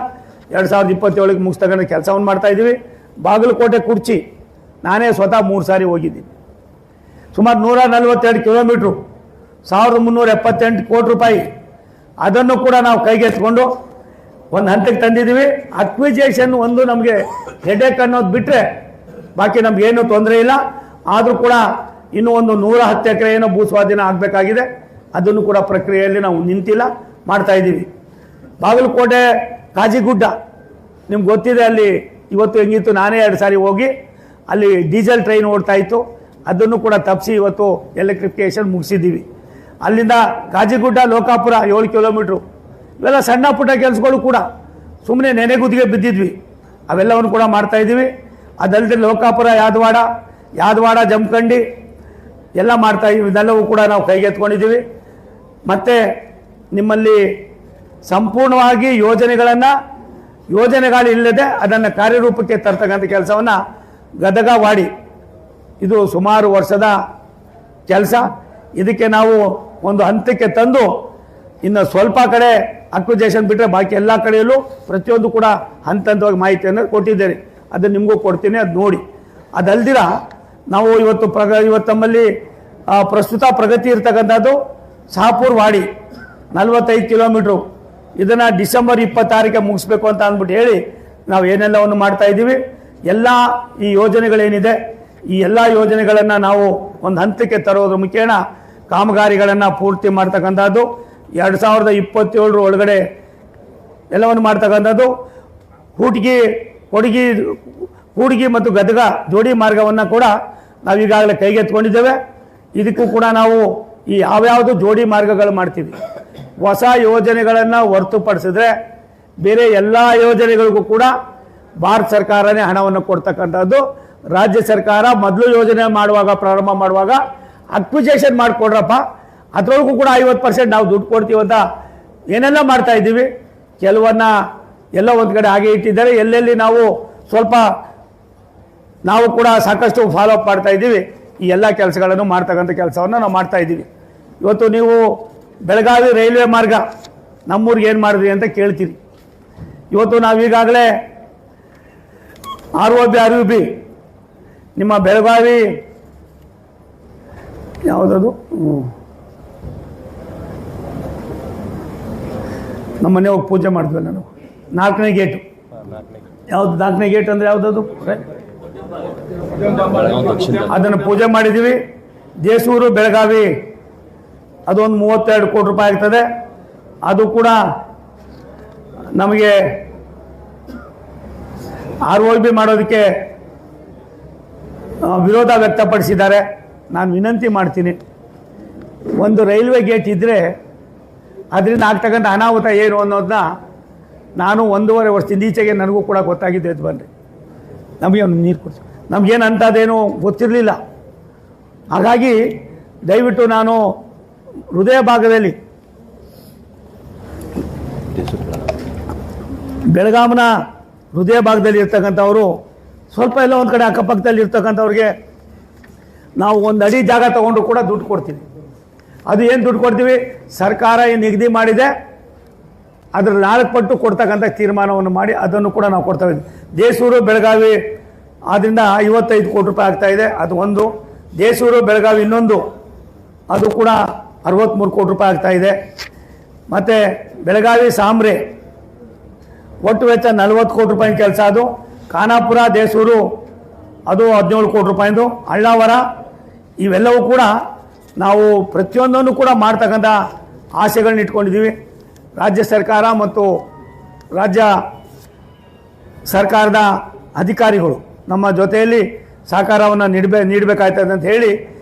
2027ಕ್ಕೆ ಮುಗಿಸ್ತಕ್ಕಂಥ ಕೆಲಸವನ್ನು ಮಾಡ್ತಾ ಇದ್ದೀವಿ. ಬಾಗಲಕೋಟೆ ಕುರ್ಚಿ ನಾನೇ ಸ್ವತಃ 3 ಸಾರಿ ಹೋಗಿದ್ದೀನಿ. ಸುಮಾರು 142 ಕಿಲೋಮೀಟ್ರು, 1,378 ಕೋಟಿ ರೂಪಾಯಿ, ಅದನ್ನು ಕೂಡ ನಾವು ಕೈಗೆತ್ತಿಕೊಂಡು ಒಂದು ಹಂತಕ್ಕೆ ತಂದಿದ್ದೀವಿ. ಅಕ್ವಿಜೇಷನ್ ಒಂದು ನಮಗೆ ಹೆಡೇಕ್ ಅನ್ನೋದು ಬಿಟ್ಟರೆ ಬಾಕಿ ನಮಗೇನು ತೊಂದರೆ ಇಲ್ಲ. ಆದರೂ ಕೂಡ ಇನ್ನೂ ಒಂದು 110 ಎಕರೆ ಏನೋ ಭೂಸ್ವಾಧೀನ ಆಗಬೇಕಾಗಿದೆ, ಅದನ್ನು ಕೂಡ ಪ್ರಕ್ರಿಯೆಯಲ್ಲಿ ನಾವು ನಿಂತಿಲ್ಲ, ಮಾಡ್ತಾ ಇದ್ದೀವಿ. ಬಾಗಲಕೋಟೆ ಕಾಜಿಗುಡ್ಡ ನಿಮ್ಗೆ ಗೊತ್ತಿದೆ, ಅಲ್ಲಿ ಇವತ್ತು ಹೆಂಗಿತ್ತು, ನಾನೇ 2 ಸಾರಿ ಹೋಗಿ ಅಲ್ಲಿ ಡೀಸೆಲ್ ಟ್ರೈನ್ ಓಡ್ತಾ ಇತ್ತು, ಅದನ್ನು ಕೂಡ ತಪ್ಪಿಸಿ ಇವತ್ತು ಎಲೆಕ್ಟ್ರಿಫಿಕೇಷನ್ ಮುಗಿಸಿದ್ದೀವಿ. ಅಲ್ಲಿಂದ ಕಾಜಿಗುಡ್ಡ ಲೋಕಾಪುರ 7 ಕಿಲೋಮೀಟ್ರು, ಇವೆಲ್ಲ ಸಣ್ಣ ಪುಟ್ಟ ಕೆಲಸಗಳು ಕೂಡ ಸುಮ್ಮನೆ ನೆನೆಗುದಿಗೆ ಬಿದ್ದಿದ್ವಿ, ಅವೆಲ್ಲವನ್ನು ಕೂಡ ಮಾಡ್ತಾ ಇದ್ದೀವಿ. ಅದಲ್ಲದೆ ಲೋಕಾಪುರ ಯಾದವಾಡ ಜಮಖಂಡಿ ಎಲ್ಲ ಮಾಡ್ತಾ ಇದ್ದೀವಿ, ಇದೆಲ್ಲವೂ ಕೂಡ ನಾವು ಕೈಗೆತ್ಕೊಂಡಿದ್ದೀವಿ. ಮತ್ತು ನಿಮ್ಮಲ್ಲಿ ಸಂಪೂರ್ಣವಾಗಿ ಯೋಜನೆಗಳಿಲ್ಲದೆ ಅದನ್ನು ಕಾರ್ಯರೂಪಕ್ಕೆ ತರ್ತಕ್ಕಂಥ ಕೆಲಸವನ್ನು ಗದಗ ವಾಡಿ, ಇದು ಸುಮಾರು ವರ್ಷದ ಕೆಲಸ. ಇದಕ್ಕೆ ನಾವು ಒಂದು ಹಂತಕ್ಕೆ ತಂದು ಇನ್ನು ಸ್ವಲ್ಪ ಕಡೆ ಅಕ್ವಿಜೇಷನ್ ಬಿಟ್ಟರೆ ಬಾಕಿ ಎಲ್ಲ ಕಡೆಯಲ್ಲೂ ಪ್ರತಿಯೊಂದು ಕೂಡ ಹಂತವಾಗಿ ಮಾಹಿತಿಯನ್ನು ಕೊಟ್ಟಿದ್ದೇನೆ, ಅದನ್ನು ನಿಮಗೂ ಕೊಡ್ತೀನಿ, ಅದು ನೋಡಿ. ಅದಲ್ದಿರ ನಾವು ಇವತ್ತು ನಮ್ಮಲ್ಲಿ ಪ್ರಸ್ತುತ ಪ್ರಗತಿ ಇರ್ತಕ್ಕಂಥದ್ದು ಶಹಾಪುರ ವಾಡಿ 45 ಕಿಲೋಮೀಟ್ರು, ಇದನ್ನು ಡಿಸೆಂಬರ್ 26ಕ್ಕೆ ಮುಗಿಸ್ಬೇಕು ಅಂತ ಅಂದ್ಬಿಟ್ಟು ಹೇಳಿ ನಾವು ಏನೆಲ್ಲವನ್ನು ಮಾಡ್ತಾ ಇದ್ದೀವಿ. ಎಲ್ಲ ಈ ಯೋಜನೆಗಳೇನಿದೆ, ಈ ಎಲ್ಲ ಯೋಜನೆಗಳನ್ನು ನಾವು ಒಂದು ಹಂತಕ್ಕೆ ತರೋದ್ರ ಮುಖೇನ ಕಾಮಗಾರಿಗಳನ್ನು ಪೂರ್ತಿ ಮಾಡ್ತಕ್ಕಂಥದ್ದು. 2027 ಒಳಗಡೆ ಎಲ್ಲವನ್ನು ಮಾಡ್ತಕ್ಕಂಥದ್ದು. ಕೂಡ್ಗಿ ಮತ್ತು ಗದಗ ಜೋಡಿ ಮಾರ್ಗವನ್ನು ಕೂಡ ನಾವೀಗಾಗಲೇ ಕೈಗೆತ್ಕೊಂಡಿದ್ದೇವೆ. ಇದಕ್ಕೂ ಕೂಡ ನಾವು ಈ ಯಾವ್ಯಾವುದು ಜೋಡಿ ಮಾರ್ಗಗಳು ಮಾಡ್ತೀವಿ. ಹೊಸ ಯೋಜನೆಗಳನ್ನು ಹೊರತುಪಡಿಸಿದ್ರೆ ಬೇರೆ ಎಲ್ಲ ಯೋಜನೆಗಳಿಗೂ ಕೂಡ ಭಾರತ ಸರ್ಕಾರನೇ ಹಣವನ್ನು ಕೊಡ್ತಕ್ಕಂಥದ್ದು. ರಾಜ್ಯ ಸರ್ಕಾರ ಮೊದಲು ಯೋಜನೆ ಪ್ರಾರಂಭ ಮಾಡುವಾಗ ಅಕ್ವಿಜೇಷನ್ ಮಾಡಿಕೊಡ್ರಪ್ಪ, ಅದರೊಳಗೂ ಕೂಡ 50% ನಾವು ದುಡ್ಡು ಕೊಡ್ತೀವಿ ಅಂತ ಏನೆಲ್ಲ ಮಾಡ್ತಾ ಇದ್ದೀವಿ. ಕೆಲವನ್ನ ಎಲ್ಲ ಒಂದು ಕಡೆ ಹಾಗೆ ಇಟ್ಟಿದ್ದಾರೆ, ಎಲ್ಲೆಲ್ಲಿ ನಾವು ಕೂಡ ಸಾಕಷ್ಟು ಫಾಲೋ ಅಪ್ ಮಾಡ್ತಾ ಇದ್ದೀವಿ. ಈ ಎಲ್ಲ ಕೆಲಸಗಳನ್ನು ಮಾಡ್ತಕ್ಕಂಥ ಕೆಲಸವನ್ನು ನಾವು ಮಾಡ್ತಾ ಇದ್ದೀವಿ. ಇವತ್ತು ನೀವು ಬೆಳಗಾವಿ ರೈಲ್ವೆ ಮಾರ್ಗ ನಮ್ಮೂರಿಗೆ ಏನು ಮಾಡಿದ್ರಿ ಅಂತ ಕೇಳ್ತೀರಿ. ಇವತ್ತು ನಾವೀಗಾಗಲೇ ROB ನಿಮ್ಮ ಬೆಳಗಾವಿ ಯಾವುದದು ನಮ್ಮನೆ ಹೋಗಿ ಪೂಜೆ ಮಾಡಿದ್ವಿ. ನಾನು 4ನೇ ಗೇಟು ಯಾವುದು 4ನೇ ಗೇಟ್ ಅಂದರೆ ಯಾವುದದು, ಅದನ್ನು ಪೂಜೆ ಮಾಡಿದ್ದೀವಿ. ದೇಸೂರು ಬೆಳಗಾವಿ ಅದೊಂದು 32 ಕೋಟಿ ರೂಪಾಯಿ ಆಗ್ತದೆ. ಅದು ಕೂಡ ನಮಗೆ ROB ಮಾಡೋದಕ್ಕೆ ವಿರೋಧ ವ್ಯಕ್ತಪಡಿಸಿದ್ದಾರೆ. ನಾನು ವಿನಂತಿ ಮಾಡ್ತೀನಿ, ಒಂದು ರೈಲ್ವೆ ಗೇಟ್ ಇದ್ದರೆ ಅದರಿಂದ ಆಗ್ತಕ್ಕಂಥ ಅನಾಹುತ ಏನು ಅನ್ನೋದನ್ನ ನಾನು 1.5 ವರ್ಷದಿಂದ ಈಚೆಗೆ ನನಗೂ ಕೂಡ ಗೊತ್ತಾಗಿದ್ದು. ಎದ್ದು ಬನ್ನಿರಿ, ನಮಗೆ ಒಂದು ನೀರು ಕೊಡ್ಸಿ, ನಮಗೇನು ಅಂಥದ್ದೇನು ಗೊತ್ತಿರಲಿಲ್ಲ. ಹಾಗಾಗಿ ದಯವಿಟ್ಟು ನಾನು ಹೃದಯ ಭಾಗದಲ್ಲಿ ಬೆಳಗಾವಿನ ಹೃದಯ ಭಾಗದಲ್ಲಿ ಇರ್ತಕ್ಕಂಥವರು ಸ್ವಲ್ಪ ಎಲ್ಲ ಒಂದು ಕಡೆ ಅಕ್ಕಪಕ್ಕದಲ್ಲಿ ಇರ್ತಕ್ಕಂಥವ್ರಿಗೆ ನಾವು 1 ಅಡಿ ಜಾಗ ತೊಗೊಂಡು ಕೂಡ ದುಡ್ಡು ಕೊಡ್ತೀವಿ. ಅದು ಏನು ದುಡ್ಡು ಕೊಡ್ತೀವಿ, ಸರ್ಕಾರ ಏನು ನಿಗದಿ ಮಾಡಿದೆ ಅದರ 4 ಪಟ್ಟು ಕೊಡ್ತಕ್ಕಂಥ ತೀರ್ಮಾನವನ್ನು ಮಾಡಿ ಅದನ್ನು ಕೂಡ ನಾವು ಕೊಡ್ತಾ ಇದ್ದೀವಿ. ದೇಸೂರು ಬೆಳಗಾವಿ ಆದ್ದರಿಂದ 55 ಕೋಟಿ ರೂಪಾಯಿ ಆಗ್ತಾ ಇದೆ, ಅದು ಒಂದು. ದೇಸೂರು ಬೆಳಗಾವಿ ಇನ್ನೊಂದು, ಅದು ಕೂಡ 63 ಕೋಟಿ ರೂಪಾಯಿ ಆಗ್ತಾ ಇದೆ. ಮತ್ತು ಬೆಳಗಾವಿ ಸಾಂಬ್ರೆ ಒಟ್ಟು ವೆಚ್ಚ 40 ಕೋಟಿ ರೂಪಾಯಿ ಕೆಲಸ. ಅದು ಖಾನಾಪುರ ದೇಸೂರು ಅದು 17 ಕೋಟಿ ರೂಪಾಯಿದು. ಅಳ್ಳಾವರ ಇವೆಲ್ಲವೂ ಕೂಡ ನಾವು ಪ್ರತಿಯೊಂದನ್ನು ಕೂಡ ಮಾಡ್ತಕ್ಕಂಥ ಆಸೆಗಳನ್ನ ಇಟ್ಕೊಂಡಿದ್ದೀವಿ. ರಾಜ್ಯ ಸರ್ಕಾರ ಮತ್ತು ರಾಜ್ಯ ಸರ್ಕಾರದ ಅಧಿಕಾರಿಗಳು ನಮ್ಮ ಜೊತೆಯಲ್ಲಿ ಸಹಕಾರವನ್ನು ನೀಡಬೇಕಾಗ್ತದೆ ಅಂತ ಹೇಳಿ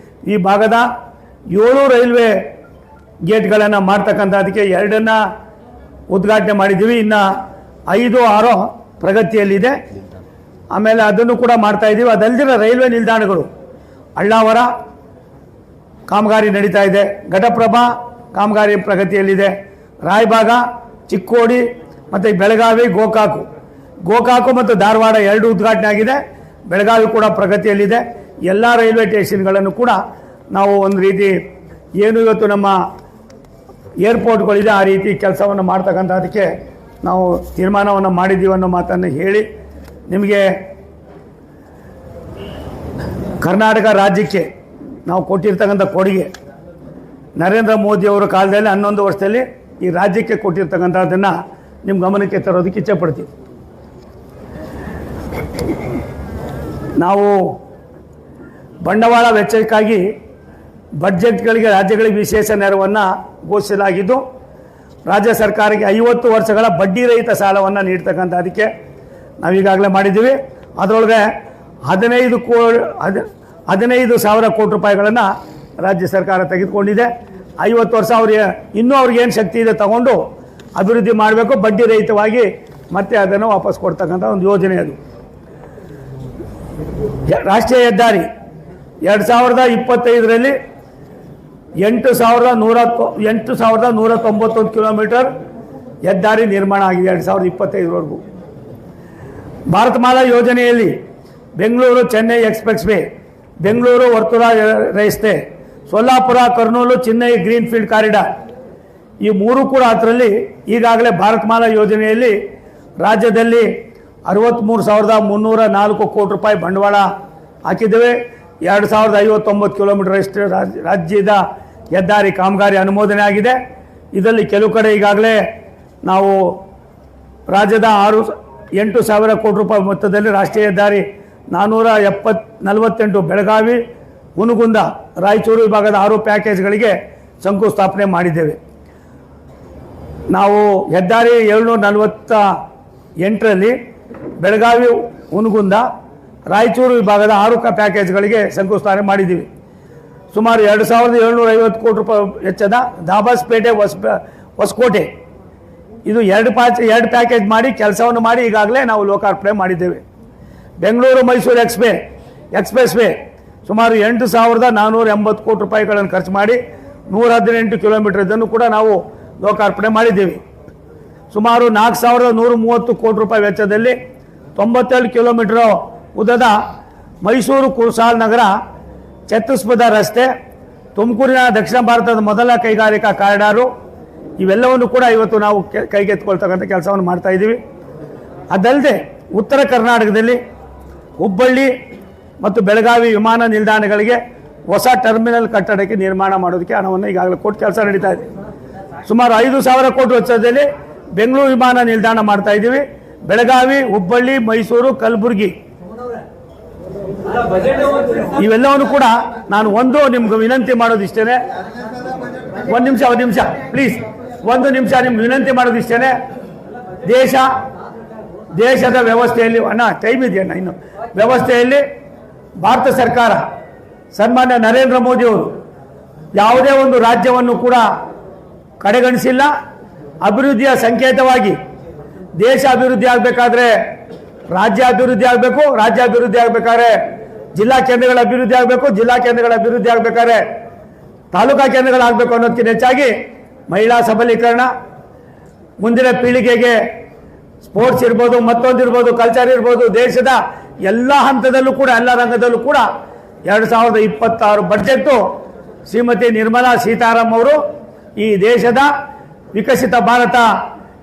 ಈ ಭಾಗದ 7 ರೈಲ್ವೆ ಗೇಟ್ಗಳನ್ನು ಮಾಡ್ತಕ್ಕಂಥದಕ್ಕೆ 2 ಉದ್ಘಾಟನೆ ಮಾಡಿದ್ದೀವಿ. ಇನ್ನು 5, 6 ಪ್ರಗತಿಯಲ್ಲಿದೆ. ಆಮೇಲೆ ಅದನ್ನು ಕೂಡ ಮಾಡ್ತಾ ಇದ್ದೀವಿ. ಅದಲ್ಲದೆ ರೈಲ್ವೆ ನಿಲ್ದಾಣಗಳು ಅಳ್ಳಾವರ ಕಾಮಗಾರಿ ನಡೀತಾ ಇದೆ, ಘಟಪ್ರಭಾ ಕಾಮಗಾರಿ ಪ್ರಗತಿಯಲ್ಲಿದೆ, ರಾಯಬಾಗ, ಚಿಕ್ಕೋಡಿ ಮತ್ತು ಬೆಳಗಾವಿ, ಗೋಕಾಕು ಮತ್ತು ಧಾರವಾಡ 2 ಉದ್ಘಾಟನೆ ಆಗಿದೆ. ಬೆಳಗಾವಿ ಕೂಡ ಪ್ರಗತಿಯಲ್ಲಿದೆ. ಎಲ್ಲ ರೈಲ್ವೆ ಸ್ಟೇಷನ್ಗಳನ್ನು ಕೂಡ ನಾವು ಒಂದು ರೀತಿ ಏನು ಇವತ್ತು ನಮ್ಮ ಏರ್ಪೋರ್ಟ್ಗಳಿದೆ ಆ ರೀತಿ ಕೆಲಸವನ್ನು ಮಾಡ್ತಕ್ಕಂಥದಕ್ಕೆ ನಾವು ತೀರ್ಮಾನವನ್ನು ಮಾಡಿದ್ದೀವಿ ಅನ್ನೋ ಮಾತನ್ನು ಹೇಳಿ, ನಿಮಗೆ ಕರ್ನಾಟಕ ರಾಜ್ಯಕ್ಕೆ ನಾವು ಕೊಟ್ಟಿರ್ತಕ್ಕಂಥ ಕೊಡುಗೆ ನರೇಂದ್ರ ಮೋದಿಯವರ ಕಾಲದಲ್ಲಿ 11 ವರ್ಷದಲ್ಲಿ ಈ ರಾಜ್ಯಕ್ಕೆ ಕೊಟ್ಟಿರ್ತಕ್ಕಂಥದ್ದನ್ನು ನಿಮ್ಮ ಗಮನಕ್ಕೆ ತರೋದಕ್ಕೆ ಇಚ್ಛೆಪಡ್ತೀವಿ. ನಾವು ಬಂಡವಾಳ ವೆಚ್ಚಕ್ಕಾಗಿ ಬಡ್ಜೆಟ್ಗಳಿಗೆ ರಾಜ್ಯಗಳಿಗೆ ವಿಶೇಷ ನೆರವನ್ನು ಘೋಷಿಸಲಾಗಿದ್ದು, ರಾಜ್ಯ ಸರ್ಕಾರಕ್ಕೆ 50 ವರ್ಷಗಳ ಬಡ್ಡಿ ರಹಿತ ಸಾಲವನ್ನು ನೀಡ್ತಕ್ಕಂಥದಕ್ಕೆ ನಾವೀಗಾಗಲೇ ಮಾಡಿದ್ದೀವಿ. ಅದರೊಳಗೆ 15,000 ಕೋಟಿ ರೂಪಾಯಿಗಳನ್ನು ರಾಜ್ಯ ಸರ್ಕಾರ ತೆಗೆದುಕೊಂಡಿದೆ. 50 ವರ್ಷ ಇನ್ನೂ ಅವ್ರಿಗೇನು ಶಕ್ತಿ ಇದೆ ತಗೊಂಡು ಅಭಿವೃದ್ಧಿ ಮಾಡಬೇಕು, ಬಡ್ಡಿ ರಹಿತವಾಗಿ ಮತ್ತೆ ಅದನ್ನು ವಾಪಸ್ ಕೊಡ್ತಕ್ಕಂಥ ಒಂದು ಯೋಜನೆ ಅದು. ರಾಷ್ಟ್ರೀಯ ಹೆದ್ದಾರಿ 2025ರಲ್ಲಿ 8,191 ಕಿಲೋಮೀಟರ್ ಹೆದ್ದಾರಿ ನಿರ್ಮಾಣ ಆಗಿದೆ 2025ವರೆಗೂ. ಭಾರತಮಾಲಾ ಯೋಜನೆಯಲ್ಲಿ ಬೆಂಗಳೂರು ಚೆನ್ನೈ ಎಕ್ಸ್ಪ್ರೆಸ್ ವೇ, ಬೆಂಗಳೂರು ವರ್ತುಲ ರಸ್ತೆ, Solapur Kurnool Chennai green field corridor ಈ 3 ಕೂಡ ಅದರಲ್ಲಿ ಈಗಾಗಲೇ ಭಾರತಮಾಲಾ ಯೋಜನೆಯಲ್ಲಿ ರಾಜ್ಯದಲ್ಲಿ 63,304 ಕೋಟಿ ರೂಪಾಯಿ ಬಂಡವಾಳ ಹಾಕಿದ್ದೇವೆ. 2,059 ಕಿಲೋಮೀಟರ್ ಅಷ್ಟು ರಾಜ್ಯದ ಹೆದ್ದಾರಿ ಕಾಮಗಾರಿ ಅನುಮೋದನೆ ಆಗಿದೆ. ಇದರಲ್ಲಿ ಕೆಲವು ಕಡೆ ಈಗಾಗಲೇ ನಾವು ರಾಜ್ಯದ 8,000 ಕೋಟಿ ರೂಪಾಯಿ ಮೊತ್ತದಲ್ಲಿ ರಾಷ್ಟ್ರೀಯ ಹೆದ್ದಾರಿ 448 ಬೆಳಗಾವಿ, ಹುನಗುಂದ, ರಾಯಚೂರು ವಿಭಾಗದ 6 ಪ್ಯಾಕೇಜ್ಗಳಿಗೆ ಶಂಕುಸ್ಥಾಪನೆ ಮಾಡಿದ್ದೇವೆ. ನಾವು ಹೆದ್ದಾರಿ 748ರಲ್ಲಿ ಬೆಳಗಾವಿ, ಹುನಗುಂದ, ರಾಯಚೂರು ವಿಭಾಗದ 6 ಪ್ಯಾಕೇಜ್ಗಳಿಗೆ ಶಂಕುಸ್ಥಾಪನೆ ಮಾಡಿದ್ದೀವಿ. ಸುಮಾರು 2,750 ಕೋಟಿ ರೂಪಾಯಿ ವೆಚ್ಚದ ದಾಬಾಸ್ಪೇಟೆ ಹೊಸಕೋಟೆ ಇದು 2 ಪ್ಯಾಕೇಜ್ ಮಾಡಿ ಕೆಲಸವನ್ನು ಮಾಡಿ ಈಗಾಗಲೇ ನಾವು ಲೋಕಾರ್ಪಣೆ ಮಾಡಿದ್ದೇವೆ. ಬೆಂಗಳೂರು ಮೈಸೂರು ಎಕ್ಸ್ಪ್ರೆಸ್ ವೇ ಸುಮಾರು 8,480 ಕೋಟಿ ರೂಪಾಯಿಗಳನ್ನು ಖರ್ಚು ಮಾಡಿ 118 ಕಿಲೋಮೀಟರ್ ಇದನ್ನು ಕೂಡ ನಾವು ಲೋಕಾರ್ಪಣೆ ಮಾಡಿದ್ದೇವೆ. ಸುಮಾರು 4,130 ಕೋಟಿ ರೂಪಾಯಿ ವೆಚ್ಚದಲ್ಲಿ 97 ಕಿಲೋಮೀಟರ್ ಉದ್ದದ ಮೈಸೂರು ಕುಸಾಲ್ ನಗರ ಚತುಷ್ಪಥ ರಸ್ತೆ, ತುಮಕೂರಿನ ದಕ್ಷಿಣ ಭಾರತದ ಮೊದಲ ಕೈಗಾರಿಕಾ ಕಾರಿಡಾರು ಇವೆಲ್ಲವನ್ನು ಕೂಡ ಇವತ್ತು ನಾವು ಕೈಗೆತ್ತಿಕೊಳ್ತಕ್ಕಂಥ ಕೆಲಸವನ್ನು ಮಾಡ್ತಾ ಇದ್ದೀವಿ. ಅದಲ್ಲದೆ ಉತ್ತರ ಕರ್ನಾಟಕದಲ್ಲಿ ಹುಬ್ಬಳ್ಳಿ ಮತ್ತು ಬೆಳಗಾವಿ ವಿಮಾನ ನಿಲ್ದಾಣಗಳಿಗೆ ಹೊಸ ಟರ್ಮಿನಲ್ ಕಟ್ಟಡಕ್ಕೆ ನಿರ್ಮಾಣ ಮಾಡೋದಕ್ಕೆ ಹಣವನ್ನು ಈಗಾಗಲೇ ಕೊಟ್ಟು ಕೆಲಸ ನಡೀತಾ ಇದೆ. ಸುಮಾರು 5,000 ಕೋಟಿ ವೆಚ್ಚದಲ್ಲಿ ಬೆಂಗಳೂರು ವಿಮಾನ ನಿಲ್ದಾಣ ಮಾಡ್ತಾ ಇದ್ದೀವಿ. ಬೆಳಗಾವಿ, ಹುಬ್ಬಳ್ಳಿ, ಮೈಸೂರು, ಕಲಬುರಗಿ ಇವೆಲ್ಲವನ್ನು ಕೂಡ ನಾನು ನಿಮ್ಗೆ ವಿನಂತಿ ಮಾಡೋದಿಷ್ಟೇ. ಒಂದು ನಿಮಿಷ ಪ್ಲೀಸ್, 1 ನಿಮಿಷ ನಿಮ್ಗೆ ವಿನಂತಿ ಮಾಡೋದಿಷ್ಟೇ. ದೇಶದ ವ್ಯವಸ್ಥೆಯಲ್ಲಿ ಟೈಮ್ ಇದೆಯಣ್ಣ ಇನ್ನು ವ್ಯವಸ್ಥೆಯಲ್ಲಿ ಭಾರತ ಸರ್ಕಾರ ಸನ್ಮಾನ್ಯ ನರೇಂದ್ರ ಮೋದಿಯವರು ಯಾವುದೇ ಒಂದು ರಾಜ್ಯವನ್ನು ಕೂಡ ಕಡೆಗಣಿಸಿಲ್ಲ. ಅಭಿವೃದ್ಧಿಯ ಸಂಕೇತವಾಗಿ ದೇಶ ಅಭಿವೃದ್ಧಿ ಆಗಬೇಕಾದ್ರೆ ರಾಜ್ಯ ಅಭಿವೃದ್ಧಿ ಆಗಬೇಕು, ರಾಜ್ಯ ಅಭಿವೃದ್ಧಿ ಆಗಬೇಕಾದ್ರೆ ಜಿಲ್ಲಾ ಕೇಂದ್ರಗಳ ಅಭಿವೃದ್ಧಿ ಆಗಬೇಕು, ಜಿಲ್ಲಾ ಕೇಂದ್ರಗಳ ಅಭಿವೃದ್ಧಿ ಆಗಬೇಕಾದ್ರೆ ತಾಲೂಕಾ ಕೇಂದ್ರಗಳಾಗಬೇಕು ಅನ್ನೋದಕ್ಕಿಂತ ಹೆಚ್ಚಾಗಿ ಮಹಿಳಾ ಸಬಲೀಕರಣ, ಮುಂದಿನ ಪೀಳಿಗೆಗೆ ಸ್ಪೋರ್ಟ್ಸ್ ಇರ್ಬೋದು, ಮತ್ತೊಂದಿರ್ಬೋದು, ಕಲ್ಚರ್ ಇರ್ಬೋದು, ದೇಶದ ಎಲ್ಲ ಹಂತದಲ್ಲೂ ಕೂಡ ಎಲ್ಲ ರಂಗದಲ್ಲೂ ಕೂಡ 2026 ಬಡ್ಜೆಟ್ಟು ಶ್ರೀಮತಿ ನಿರ್ಮಲಾ ಸೀತಾರಾಮನ್ ಅವರು ಈ ದೇಶದ ವಿಕಸಿತ ಭಾರತ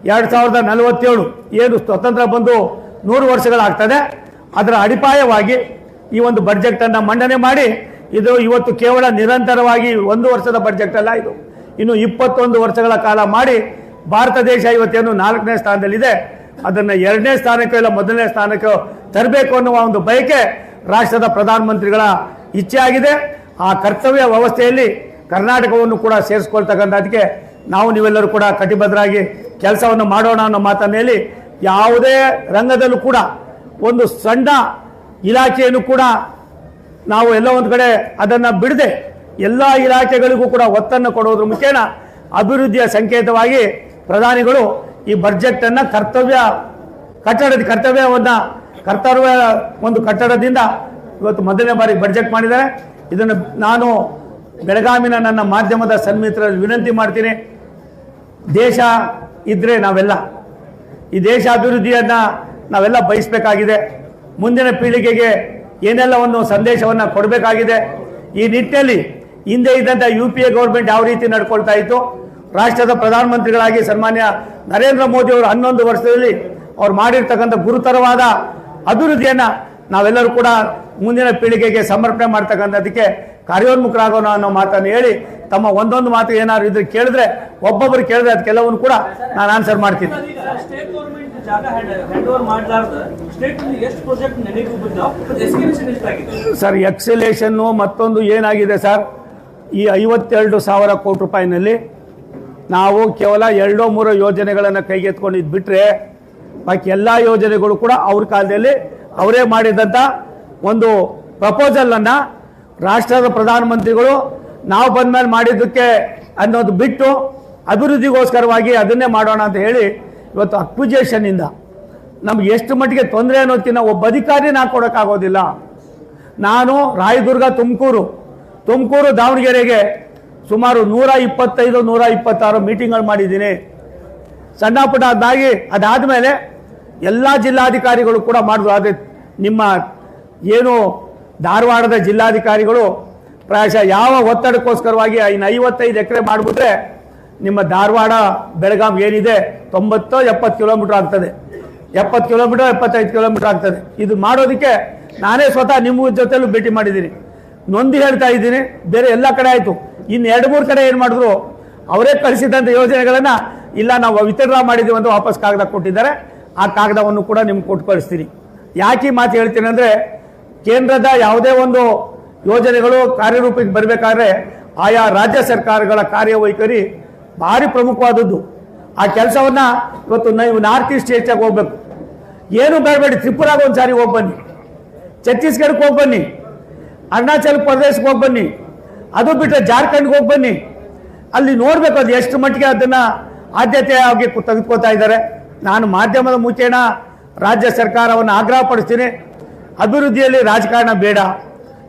2047 ಏನು ಸ್ವತಂತ್ರ ಬಂದು 100 ವರ್ಷಗಳಾಗ್ತದೆ, ಅದರ ಅಡಿಪಾಯವಾಗಿ ಈ ಒಂದು ಬಡ್ಜೆಟನ್ನು ಮಂಡನೆ ಮಾಡಿ, ಇದು ಇವತ್ತು ಕೇವಲ ನಿರಂತರವಾಗಿ 1 ವರ್ಷದ ಬಡ್ಜೆಟ್ ಅಲ್ಲ, ಇದು ಇನ್ನು 21 ವರ್ಷಗಳ ಕಾಲ ಮಾಡಿ ಭಾರತ ದೇಶ ಇವತ್ತೇನು 4ನೇ ಸ್ಥಾನದಲ್ಲಿದೆ, ಅದನ್ನು 2ನೇ ಸ್ಥಾನಕ್ಕೆ ಇಲ್ಲ 1ನೇ ಸ್ಥಾನಕ್ಕೆ ತರಬೇಕು ಅನ್ನುವ ಒಂದು ಬಯಕೆ ರಾಷ್ಟ್ರದ ಪ್ರಧಾನಮಂತ್ರಿಗಳ ಇಚ್ಛೆ ಆಗಿದೆ. ಆ ಕರ್ತವ್ಯ ವ್ಯವಸ್ಥೆಯಲ್ಲಿ ಕರ್ನಾಟಕವನ್ನು ಕೂಡ ಸೇರಿಸ್ಕೊಳ್ತಕ್ಕಂಥದಕ್ಕೆ ನಾವು ನೀವೆಲ್ಲರೂ ಕೂಡ ಕಟಿಬದ್ಧರಾಗಿ ಕೆಲಸವನ್ನು ಮಾಡೋಣ ಅನ್ನೋ ಮಾತನ್ನು ಹೇಳಿ, ಯಾವುದೇ ರಂಗದಲ್ಲೂ ಕೂಡ ಒಂದು ಸಣ್ಣ ಇಲಾಖೆಯನ್ನು ಕೂಡ ನಾವು ಎಲ್ಲ ಒಂದು ಕಡೆ ಅದನ್ನು ಬಿಡದೆ ಎಲ್ಲ ಇಲಾಖೆಗಳಿಗೂ ಕೂಡ ಒತ್ತನ್ನು ಕೊಡೋದ್ರ ಮುಖೇನ ಅಭಿವೃದ್ಧಿಯ ಸಂಕೇತವಾಗಿ ಪ್ರಧಾನಿಗಳು ಈ ಬಡ್ಜೆಟನ್ನು ಕರ್ತವ್ಯ ಒಂದು ಕಟ್ಟಡದಿಂದ ಇವತ್ತು ಮೊದಲನೇ ಬಾರಿ ಬಡ್ಜೆಟ್ ಮಾಡಿದ್ದಾರೆ. ಇದನ್ನು ನಾನು ಬೆಳಗಾವಿನ ನನ್ನ ಮಾಧ್ಯಮದ ಸನ್ಮಿತ್ರರಲ್ಲಿ ವಿನಂತಿ ಮಾಡ್ತೀನಿ, ದೇಶ ಇದ್ದರೆ ನಾವೆಲ್ಲ ಈ ದೇಶ ಅಭಿವೃದ್ಧಿಯನ್ನು ನಾವೆಲ್ಲ ಬಯಸಬೇಕಾಗಿದೆ. ಮುಂದಿನ ಪೀಳಿಗೆಗೆ ಏನೆಲ್ಲ ಒಂದು ಸಂದೇಶವನ್ನು ಕೊಡಬೇಕಾಗಿದೆ. ಈ ನಿಟ್ಟಿನಲ್ಲಿ ಹಿಂದೆ ಇದ್ದಂಥ UPA ಗೌರ್ಮೆಂಟ್ ಯಾವ ರೀತಿ ನಡ್ಕೊಳ್ತಾ ಇತ್ತು, ರಾಷ್ಟ್ರದ ಪ್ರಧಾನಮಂತ್ರಿಗಳಾಗಿ ಸನ್ಮಾನ್ಯ ನರೇಂದ್ರ ಮೋದಿ ಅವರು 11 ವರ್ಷದಲ್ಲಿ ಅವ್ರು ಮಾಡಿರ್ತಕ್ಕಂಥ ಗುರುತರವಾದ ಅಭಿವೃದ್ಧಿಯನ್ನು ನಾವೆಲ್ಲರೂ ಕೂಡ ಮುಂದಿನ ಪೀಳಿಗೆಗೆ ಸಮರ್ಪಣೆ ಮಾಡ್ತಕ್ಕಂಥದ್ದಕ್ಕೆ ಕಾರ್ಯೋನ್ಮುಖರಾಗೋಣ ಅನ್ನೋ ಮಾತನ್ನು ಹೇಳಿ, ತಮ್ಮ ಒಂದೊಂದು ಮಾತು ಏನಾದ್ರು ಇದ್ರೆ ಕೇಳಿದ್ರೆ, ಒಬ್ಬೊಬ್ಬರು ಕೇಳಿದ್ರೆ ಅದಕ್ಕೆಲ್ಲವನ್ನು ಕೂಡ ನಾನು ಆನ್ಸರ್ ಮಾಡ್ತೀನಿ. ಸರ್, ಎಕ್ಸಲೇಷನ್ನು ಮತ್ತೊಂದು ಏನಾಗಿದೆ ಸರ್, ಈ 52,000 ಕೋಟಿ ರೂಪಾಯಿನಲ್ಲಿ ನಾವು ಕೇವಲ 2-3 ಯೋಜನೆಗಳನ್ನು ಕೈಗೆತ್ಕೊಂಡಿದ್ದು ಬಿಟ್ಟರೆ ಬಾಕಿ ಎಲ್ಲ ಯೋಜನೆಗಳು ಕೂಡ ಅವ್ರ ಕಾಲದಲ್ಲಿ ಅವರೇ ಮಾಡಿದಂಥ ಒಂದು ಪ್ರಪೋಸಲನ್ನು ರಾಷ್ಟ್ರದ ಪ್ರಧಾನಮಂತ್ರಿಗಳು ನಾವು ಬಂದ ಮೇಲೆ ಮಾಡಿದ್ದಕ್ಕೆ ಅನ್ನೋದು ಬಿಟ್ಟು ಅಭಿವೃದ್ಧಿಗೋಸ್ಕರವಾಗಿ ಅದನ್ನೇ ಮಾಡೋಣ ಅಂತ ಹೇಳಿ ಇವತ್ತು ಅಕ್ವಿಜೇಷನ್ನಿಂದ ನಮ್ಗೆ ಎಷ್ಟು ಮಟ್ಟಿಗೆ ತೊಂದರೆ ಅನ್ನೋದಕ್ಕಿಂತ ಒಬ್ಬ ಅಧಿಕಾರಿ ನಾನು ಕೊಡೋಕ್ಕಾಗೋದಿಲ್ಲ. ನಾನು ರಾಯದುರ್ಗ, ತುಮಕೂರು, ದಾವಣಗೆರೆಗೆ ಸುಮಾರು 125-126 ಮೀಟಿಂಗ್ಗಳು ಮಾಡಿದ್ದೀನಿ. ಸಣ್ಣ ಪುಟ್ಟ ಅದಾದಮೇಲೆ ಎಲ್ಲ ಜಿಲ್ಲಾಧಿಕಾರಿಗಳು ಕೂಡ ಮಾಡಿದ್ರು. ಆದರೆ ನಿಮ್ಮ ಏನು ಧಾರವಾಡದ ಜಿಲ್ಲಾಧಿಕಾರಿಗಳು ಪ್ರಾಯಶಃ ಯಾವ ಒತ್ತಡಕ್ಕೋಸ್ಕರವಾಗಿ ಇನ್ನು 55 ಎಕರೆ ಮಾಡಿಬಿಟ್ರೆ ನಿಮ್ಮ ಧಾರವಾಡ ಬೆಳಗಾಂ ಏನಿದೆ 90-70 ಕಿಲೋಮೀಟರ್ ಆಗ್ತದೆ, 70 ಕಿಲೋಮೀಟರ್ 75 ಕಿಲೋಮೀಟರ್ ಆಗ್ತದೆ. ಇದು ಮಾಡೋದಕ್ಕೆ ನಾನೇ ಸ್ವತಃ ನಿಮ್ಮ ಜೊತೆಲೂ ಭೇಟಿ ಮಾಡಿದ್ದೀನಿ, ನೊಂದು ಹೇಳ್ತಾ ಇದ್ದೀನಿ. ಬೇರೆ ಎಲ್ಲ ಕಡೆ ಆಯಿತು, ಇನ್ನು 2-3 ಕಡೆ ಏನು ಮಾಡಿದ್ರು, ಅವರೇ ಕಳಿಸಿದಂಥ ಯೋಜನೆಗಳನ್ನು ಇಲ್ಲ ನಾವು ವಿತರಣಾ ಮಾಡಿದ್ದೀವಿ ಅಂತ ವಾಪಸ್ ಕಾಗದ ಕೊಟ್ಟಿದ್ದಾರೆ. ಆ ಕಾಗದವನ್ನು ಕೂಡ ನಿಮ್ಗೆ ಕೊಟ್ಟು ಕಳಿಸ್ತೀನಿ. ಯಾಕೆ ಈ ಮಾತು ಹೇಳ್ತೀನಿ ಅಂದರೆ, ಕೇಂದ್ರದ ಯಾವುದೇ ಒಂದು ಯೋಜನೆಗಳು ಕಾರ್ಯರೂಪಕ್ಕೆ ಬರಬೇಕಾದ್ರೆ ಆಯಾ ರಾಜ್ಯ ಸರ್ಕಾರಗಳ ಕಾರ್ಯವೈಖರಿ ಭಾರಿ ಪ್ರಮುಖವಾದದ್ದು. ಆ ಕೆಲಸವನ್ನು ಇವತ್ತು ನೀವು ನಾರ್ತ್ ಈಸ್ಟ್ ಸ್ಟೇಟ್ಗೆ ಹೋಗ್ಬೇಕು, ಏನು ಬೇಡಬೇಡಿ, ತ್ರಿಪುರಾಗೆ ಒಂದು ಸಾರಿ ಹೋಗಿ ಬನ್ನಿ, ಛತ್ತೀಸ್ಗಢಕ್ಕೆ ಹೋಗಿ ಬನ್ನಿ, ಅರುಣಾಚಲ ಪ್ರದೇಶಕ್ಕೆ ಹೋಗಿ ಬನ್ನಿ, ಅದು ಬಿಟ್ಟರೆ ಜಾರ್ಖಂಡ್ಗೆ ಹೋಗಿ ಬನ್ನಿ. ಅಲ್ಲಿ ನೋಡಬೇಕು ಅದು ಎಷ್ಟು ಮಟ್ಟಿಗೆ ಅದನ್ನು ಆದ್ಯತೆಯಾಗಿ ತೆಗೆದುಕೊಳ್ತಾ ಇದ್ದಾರೆ. ನಾನು ಮಾಧ್ಯಮದ ಮುಖೇನ ರಾಜ್ಯ ಸರ್ಕಾರವನ್ನು ಆಗ್ರಹ ಪಡಿಸ್ತೀನಿ, ಅಭಿವೃದ್ಧಿಯಲ್ಲಿ ರಾಜಕಾರಣ ಬೇಡ,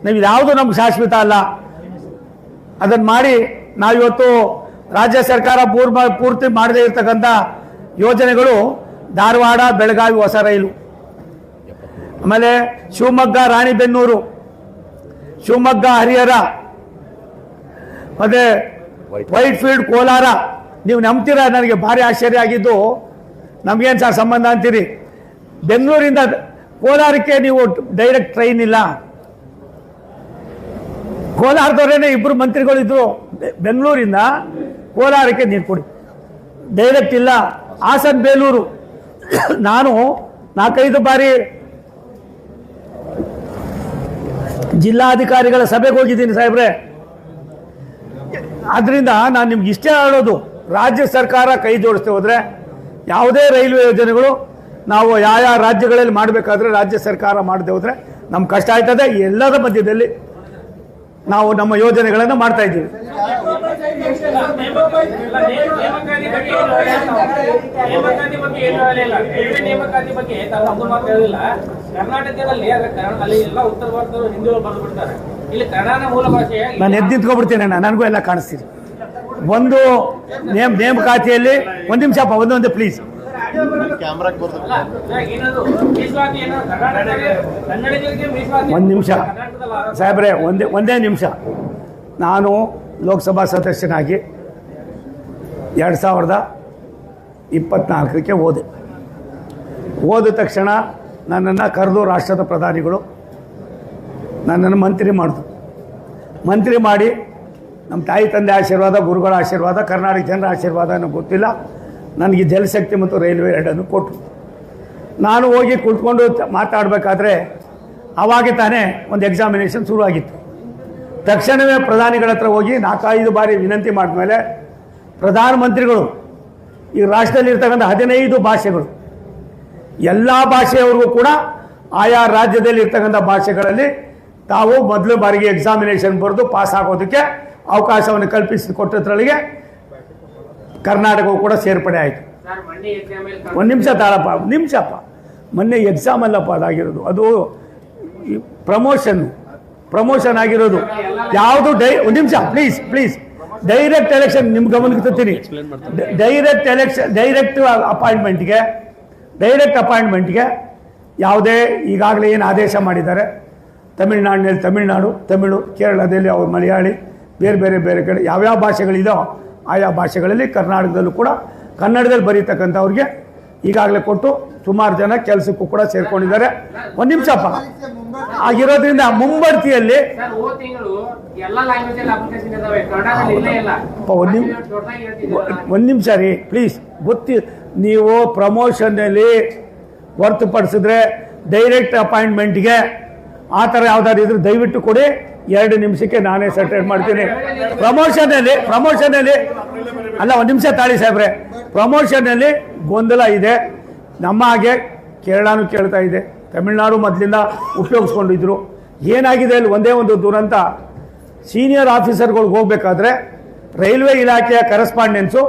ನೀವು ಯಾವುದು ನಮ್ಗೆ ಶಾಶ್ವತ ಅಲ್ಲ. ಅದನ್ನು ಮಾಡಿ ನಾವಿವತ್ತು ರಾಜ್ಯ ಸರ್ಕಾರ ಪೂರ್ತಿ ಮಾಡದೇ ಇರತಕ್ಕಂಥ ಯೋಜನೆಗಳು ಧಾರವಾಡ, ಬೆಳಗಾವಿ ಹೊಸ ರೈಲು, ಆಮೇಲೆ ಶಿವಮೊಗ್ಗ ರಾಣಿಬೆನ್ನೂರು, ಶಿವಮೊಗ್ಗ ಹರಿಹರ, ಮತ್ತು ವೈಟ್ ಫೀಲ್ಡ್ ಕೋಲಾರ. ನೀವು ನಂಬ್ತೀರಾ, ನನಗೆ ಭಾರಿ ಆಶ್ಚರ್ಯ ಆಗಿದ್ದು, ನಮಗೇನು ಸರ್ ಸಂಬಂಧ ಅಂತೀರಿ, ಬೆಂಗಳೂರಿಂದ ಕೋಲಾರಕ್ಕೆ ನೀವು ಡೈರೆಕ್ಟ್ ಟ್ರೈನ್ ಇಲ್ಲ. ಕೋಲಾರದವರೇನೆ 2 ಮಂತ್ರಿಗಳಿದ್ರು, ಬೆಂಗಳೂರಿಂದ ಕೋಲಾರಕ್ಕೆ ನೀರು ಕೊಡಿ, ಡೈರೆಕ್ಟ್ ಇಲ್ಲ. ಹಾಸನ್, ಬೇಲೂರು, ನಾನು 4-5 ಬಾರಿ ಜಿಲ್ಲಾಧಿಕಾರಿಗಳ ಸಭೆಗೆ ಹೋಗಿದ್ದೀನಿ ಸಾಹೇಬ್ರೆ. ಆದ್ದರಿಂದ ನಾನು ನಿಮ್ಗೆ ಇಷ್ಟೇ ಹೇಳೋದು, ರಾಜ್ಯ ಸರ್ಕಾರ ಕೈ ಜೋಡಿಸ್ತೆ ಹೋದರೆ ಯಾವುದೇ ರೈಲ್ವೆ ಯೋಜನೆಗಳು ನಾವು ಯಾವ ರಾಜ್ಯಗಳಲ್ಲಿ ಮಾಡಬೇಕಾದ್ರೆ ರಾಜ್ಯ ಸರ್ಕಾರ ಮಾಡದೆ ಹೋದರೆ ನಮ್ಗೆ ಕಷ್ಟ ಆಯ್ತದೆ. ಎಲ್ಲರ ಮಧ್ಯದಲ್ಲಿ ನಾವು ನಮ್ಮ ಯೋಜನೆಗಳನ್ನು ಮಾಡ್ತಾ ಇದ್ದೀವಿ. ನಾನು ಎದ್ದು ನಿಂತ್ಕೊಬಿಡ್ತೇನೆ, ನನಗೂ ಎಲ್ಲ ಕಾಣಿಸ್ತೀನಿ. ಒಂದು ನೇಮಕಾತಿಯಲ್ಲಿ ಒಂದು ನಿಮಿಷ ಒಂದೊಂದೇ ಪ್ಲೀಸ್. ಒಂದು ನಿಮಿಷ ಸಾಹೇಬ್ರೆ, ಒಂದೇ ನಿಮಿಷ. ನಾನು ಲೋಕಸಭಾ ಸದಸ್ಯನಾಗಿ 24ಕ್ಕೆ ಹೋದ ತಕ್ಷಣ ನನ್ನನ್ನು ಕರೆದು ರಾಷ್ಟ್ರದ ಪ್ರಧಾನಿಗಳು ನನ್ನನ್ನು ಮಂತ್ರಿ ಮಾಡಿ ನಮ್ಮ ತಾಯಿ ತಂದೆ ಆಶೀರ್ವಾದ, ಗುರುಗಳ ಆಶೀರ್ವಾದ, ಕರ್ನಾಟಕ ಜನರ ಆಶೀರ್ವಾದ ನನಗೆ ಗೊತ್ತಿಲ್ಲ, ನನಗೆ ಜಲಶಕ್ತಿ ಮತ್ತು ರೈಲ್ವೆ ಎರಡನ್ನು ಕೊಟ್ಟರು. ನಾನು ಹೋಗಿ ಕುಳಿತುಕೊಂಡು ಮಾತಾಡಬೇಕಾದ್ರೆ ಆವಾಗ ತಾನೇ ಒಂದು ಎಕ್ಸಾಮಿನೇಷನ್ ಶುರುವಾಗಿತ್ತು. ತಕ್ಷಣವೇ ಪ್ರಧಾನಿಗಳ ಹತ್ರ ಹೋಗಿ 4-5 ಬಾರಿ ವಿನಂತಿ ಮಾಡಿದ್ಮೇಲೆ ಪ್ರಧಾನಮಂತ್ರಿಗಳು ಈ ರಾಷ್ಟ್ರದಲ್ಲಿರ್ತಕ್ಕಂಥ 15 ಭಾಷೆಗಳು ಎಲ್ಲ ಭಾಷೆಯವ್ರಿಗೂ ಕೂಡ ಆಯಾ ರಾಜ್ಯದಲ್ಲಿ ಇರ್ತಕ್ಕಂಥ ಭಾಷೆಗಳಲ್ಲಿ ತಾವು ಮೊದಲು ಬಾರಿಗೆ ಎಕ್ಸಾಮಿನೇಷನ್ ಬರೆದು ಪಾಸ್ ಆಗೋದಕ್ಕೆ ಅವಕಾಶವನ್ನು ಕಲ್ಪಿಸಿಕೊಟ್ಟದ್ರೊಳಗೆ ಕರ್ನಾಟಕವು ಕೂಡ ಸೇರ್ಪಡೆ ಆಯಿತು. ಒಂದು ನಿಮಿಷ ತಾಳಪ್ಪ, ಮೊನ್ನೆ ಎಕ್ಸಾಮ್ ಅಲ್ಲಪ್ಪ ಅದಾಗಿರೋದು, ಅದು ಪ್ರಮೋಷನ್ ಆಗಿರೋದು ಯಾವುದು. ಒಂದು ನಿಮಿಷ ಪ್ಲೀಸ್. ಡೈರೆಕ್ಟ್ ಎಲೆಕ್ಷನ್ ನಿಮ್ಮ ಗಮನಕ್ಕೆ ತರ್ತೀನಿ. ಡೈರೆಕ್ಟ್ ಅಪಾಯಿಂಟ್ಮೆಂಟ್ಗೆ ಯಾವುದೇ ಈಗಾಗಲೇ ಏನು ಆದೇಶ ಮಾಡಿದ್ದಾರೆ, ತಮಿಳುನಾಡಿನಲ್ಲಿ ತಮಿಳು, ಕೇರಳದಲ್ಲಿ ಅವ್ರು ಮಲಯಾಳಿ, ಬೇರೆ ಕಡೆ ಯಾವ್ಯಾವ ಭಾಷೆಗಳಿದೋ ಆಯಾ ಭಾಷೆಗಳಲ್ಲಿ ಕರ್ನಾಟಕದಲ್ಲೂ ಕೂಡ ಕನ್ನಡದಲ್ಲಿ ಬರೀತಕ್ಕಂಥವ್ರಿಗೆ ಈಗಾಗಲೇ ಕೊಟ್ಟು ಸುಮಾರು ಜನ ಕೆಲಸಕ್ಕೂ ಕೂಡ ಸೇರ್ಕೊಂಡಿದ್ದಾರೆ. ಒಂದು ನಿಮಿಷಪ್ಪ ಆಗಿರೋದ್ರಿಂದ ಮುಂಬಡ್ತಿಯಲ್ಲಿ ಒಂದು ನಿಮಿಷ ರೀ ಪ್ಲೀಸ್. ನೀವು ಪ್ರಮೋಷನ್ನಲ್ಲಿ ಹೊರತುಪಡಿಸಿದ್ರೆ ಡೈರೆಕ್ಟ್ ಅಪಾಯಿಂಟ್ಮೆಂಟ್ಗೆ ಆ ಥರ ಯಾವ್ದಾದ್ರು ಇದ್ರೆ ದಯವಿಟ್ಟು ಕೊಡಿ, 2 ನಿಮಿಷಕ್ಕೆ ನಾನೇ ಸೆಟಲ್ ಮಾಡ್ತೀನಿ. ಪ್ರಮೋಷನಲ್ಲಿ ಅಲ್ಲ, ಒಂದು ನಿಮಿಷ ತಾಳಿ ಸಾಹೇಬ್ರೆ, ಪ್ರಮೋಷನ್ನಲ್ಲಿ ಗೊಂದಲ ಇದೆ. ನಮ್ಮ ಹಾಗೆ ಕೇರಳನೂ ಕೇಳ್ತಾ ಇದೆ, ತಮಿಳುನಾಡು ಮೊದಲಿಂದ ಉಪಯೋಗಿಸ್ಕೊಂಡಿದ್ರು. ಏನಾಗಿದೆ ಅಲ್ಲಿ ಒಂದೇ ಒಂದು ದುರಂತ, ಸೀನಿಯರ್ ಆಫೀಸರ್ಗಳಿಗೆ ಹೋಗ್ಬೇಕಾದ್ರೆ ರೈಲ್ವೆ ಇಲಾಖೆಯ ಕರೆಸ್ಪಾಂಡೆನ್ಸು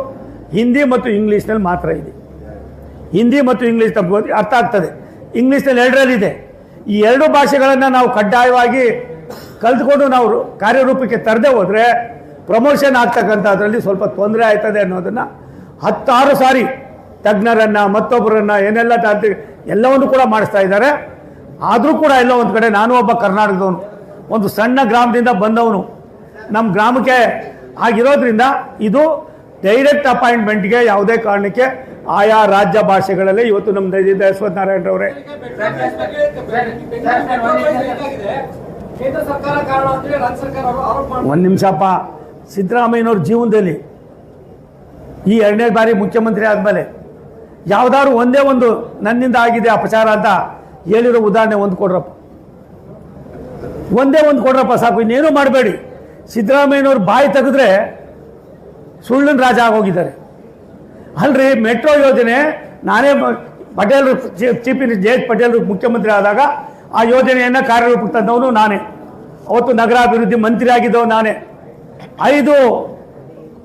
ಹಿಂದಿ ಮತ್ತು ಇಂಗ್ಲೀಷ್ನಲ್ಲಿ ಮಾತ್ರ ಇದೆ. ಹಿಂದಿ ಮತ್ತು ಇಂಗ್ಲೀಷ್ ಅರ್ಥ ಆಗ್ತದೆ, ಇಂಗ್ಲೀಷ್ನಲ್ಲಿ 2ರಲ್ಲಿದೆ. ಈ 2 ಭಾಷೆಗಳನ್ನು ನಾವು ಕಡ್ಡಾಯವಾಗಿ ಕಲ್ತ್ಕೊಂಡು ನಾವು ಕಾರ್ಯರೂಪಕ್ಕೆ ತರದೆ ಹೋದರೆ ಪ್ರಮೋಷನ್ ಆಗ್ತಕ್ಕಂಥದ್ರಲ್ಲಿ ಸ್ವಲ್ಪ ತೊಂದರೆ ಆಯ್ತದೆ ಅನ್ನೋದನ್ನು 10 ಸಾರಿ ತಜ್ಞರನ್ನು ಮತ್ತೊಬ್ಬರನ್ನು ಏನೆಲ್ಲ ಎಲ್ಲವನ್ನು ಕೂಡ ಮಾಡಿಸ್ತಾ ಇದ್ದಾರೆ. ಆದರೂ ಕೂಡ ಎಲ್ಲೋ ಒಂದು ಕಡೆ ನಾನು ಒಬ್ಬ ಕರ್ನಾಟಕದವನು, ಒಂದು ಸಣ್ಣ ಗ್ರಾಮದಿಂದ ಬಂದವನು, ನಮ್ಮ ಗ್ರಾಮಕ್ಕೆ ಆಗಿರೋದ್ರಿಂದ ಇದು ಡೈರೆಕ್ಟ್ ಅಪಾಯಿಂಟ್ಮೆಂಟ್ಗೆ ಯಾವುದೇ ಕಾರಣಕ್ಕೆ ಆಯಾ ರಾಜ್ಯ ಭಾಷೆಗಳಲ್ಲಿ ಇವತ್ತು ನಮ್ಮ ಯಶವಂತ ನಾರಾಯಣರವರೇ ಒಂದು ನಿಮಿಷಪ್ಪ, ಸಿದ್ದರಾಮಯ್ಯನವ್ರ ಜೀವನದಲ್ಲಿ ಈ 2ನೇ ಬಾರಿ ಮುಖ್ಯಮಂತ್ರಿ ಆದಮೇಲೆ ಯಾವುದಾದ್ರು ಒಂದೇ ಒಂದು ನನ್ನಿಂದ ಆಗಿದೆ ಅಪಚಾರ ಅಂತ ಹೇಳಿರೋ ಉದಾಹರಣೆ ಒಂದು ಕೊಡ್ರಪ್ಪ ಸಾಕು, ಇನ್ನೇನು ಮಾಡಬೇಡಿ. ಸಿದ್ದರಾಮಯ್ಯನವ್ರು ಬಾಯಿ ತೆಗೆದ್ರೆ ಸುಳ್ಳಿನ ರಾಜ ಆಗೋಗಿದ್ದಾರೆ. ಅಲ್ರಿ, ಮೆಟ್ರೋ ಯೋಜನೆ ನಾನೇ ಪಟೇಲ್ ಚೀಫ್ ಮಿನಿಸ್ಟರ್ ಜಯಂತ್ ಪಟೇಲ್ ಮುಖ್ಯಮಂತ್ರಿ ಆದಾಗ ಆ ಯೋಜನೆಯನ್ನು ಕಾರ್ಯರೂಪಕ್ಕೆ ತಂದವನು ನಾನೇ. ಅವತ್ತು ನಗರಾಭಿವೃದ್ಧಿ ಮಂತ್ರಿ ಆಗಿದ್ದವು ನಾನೇ.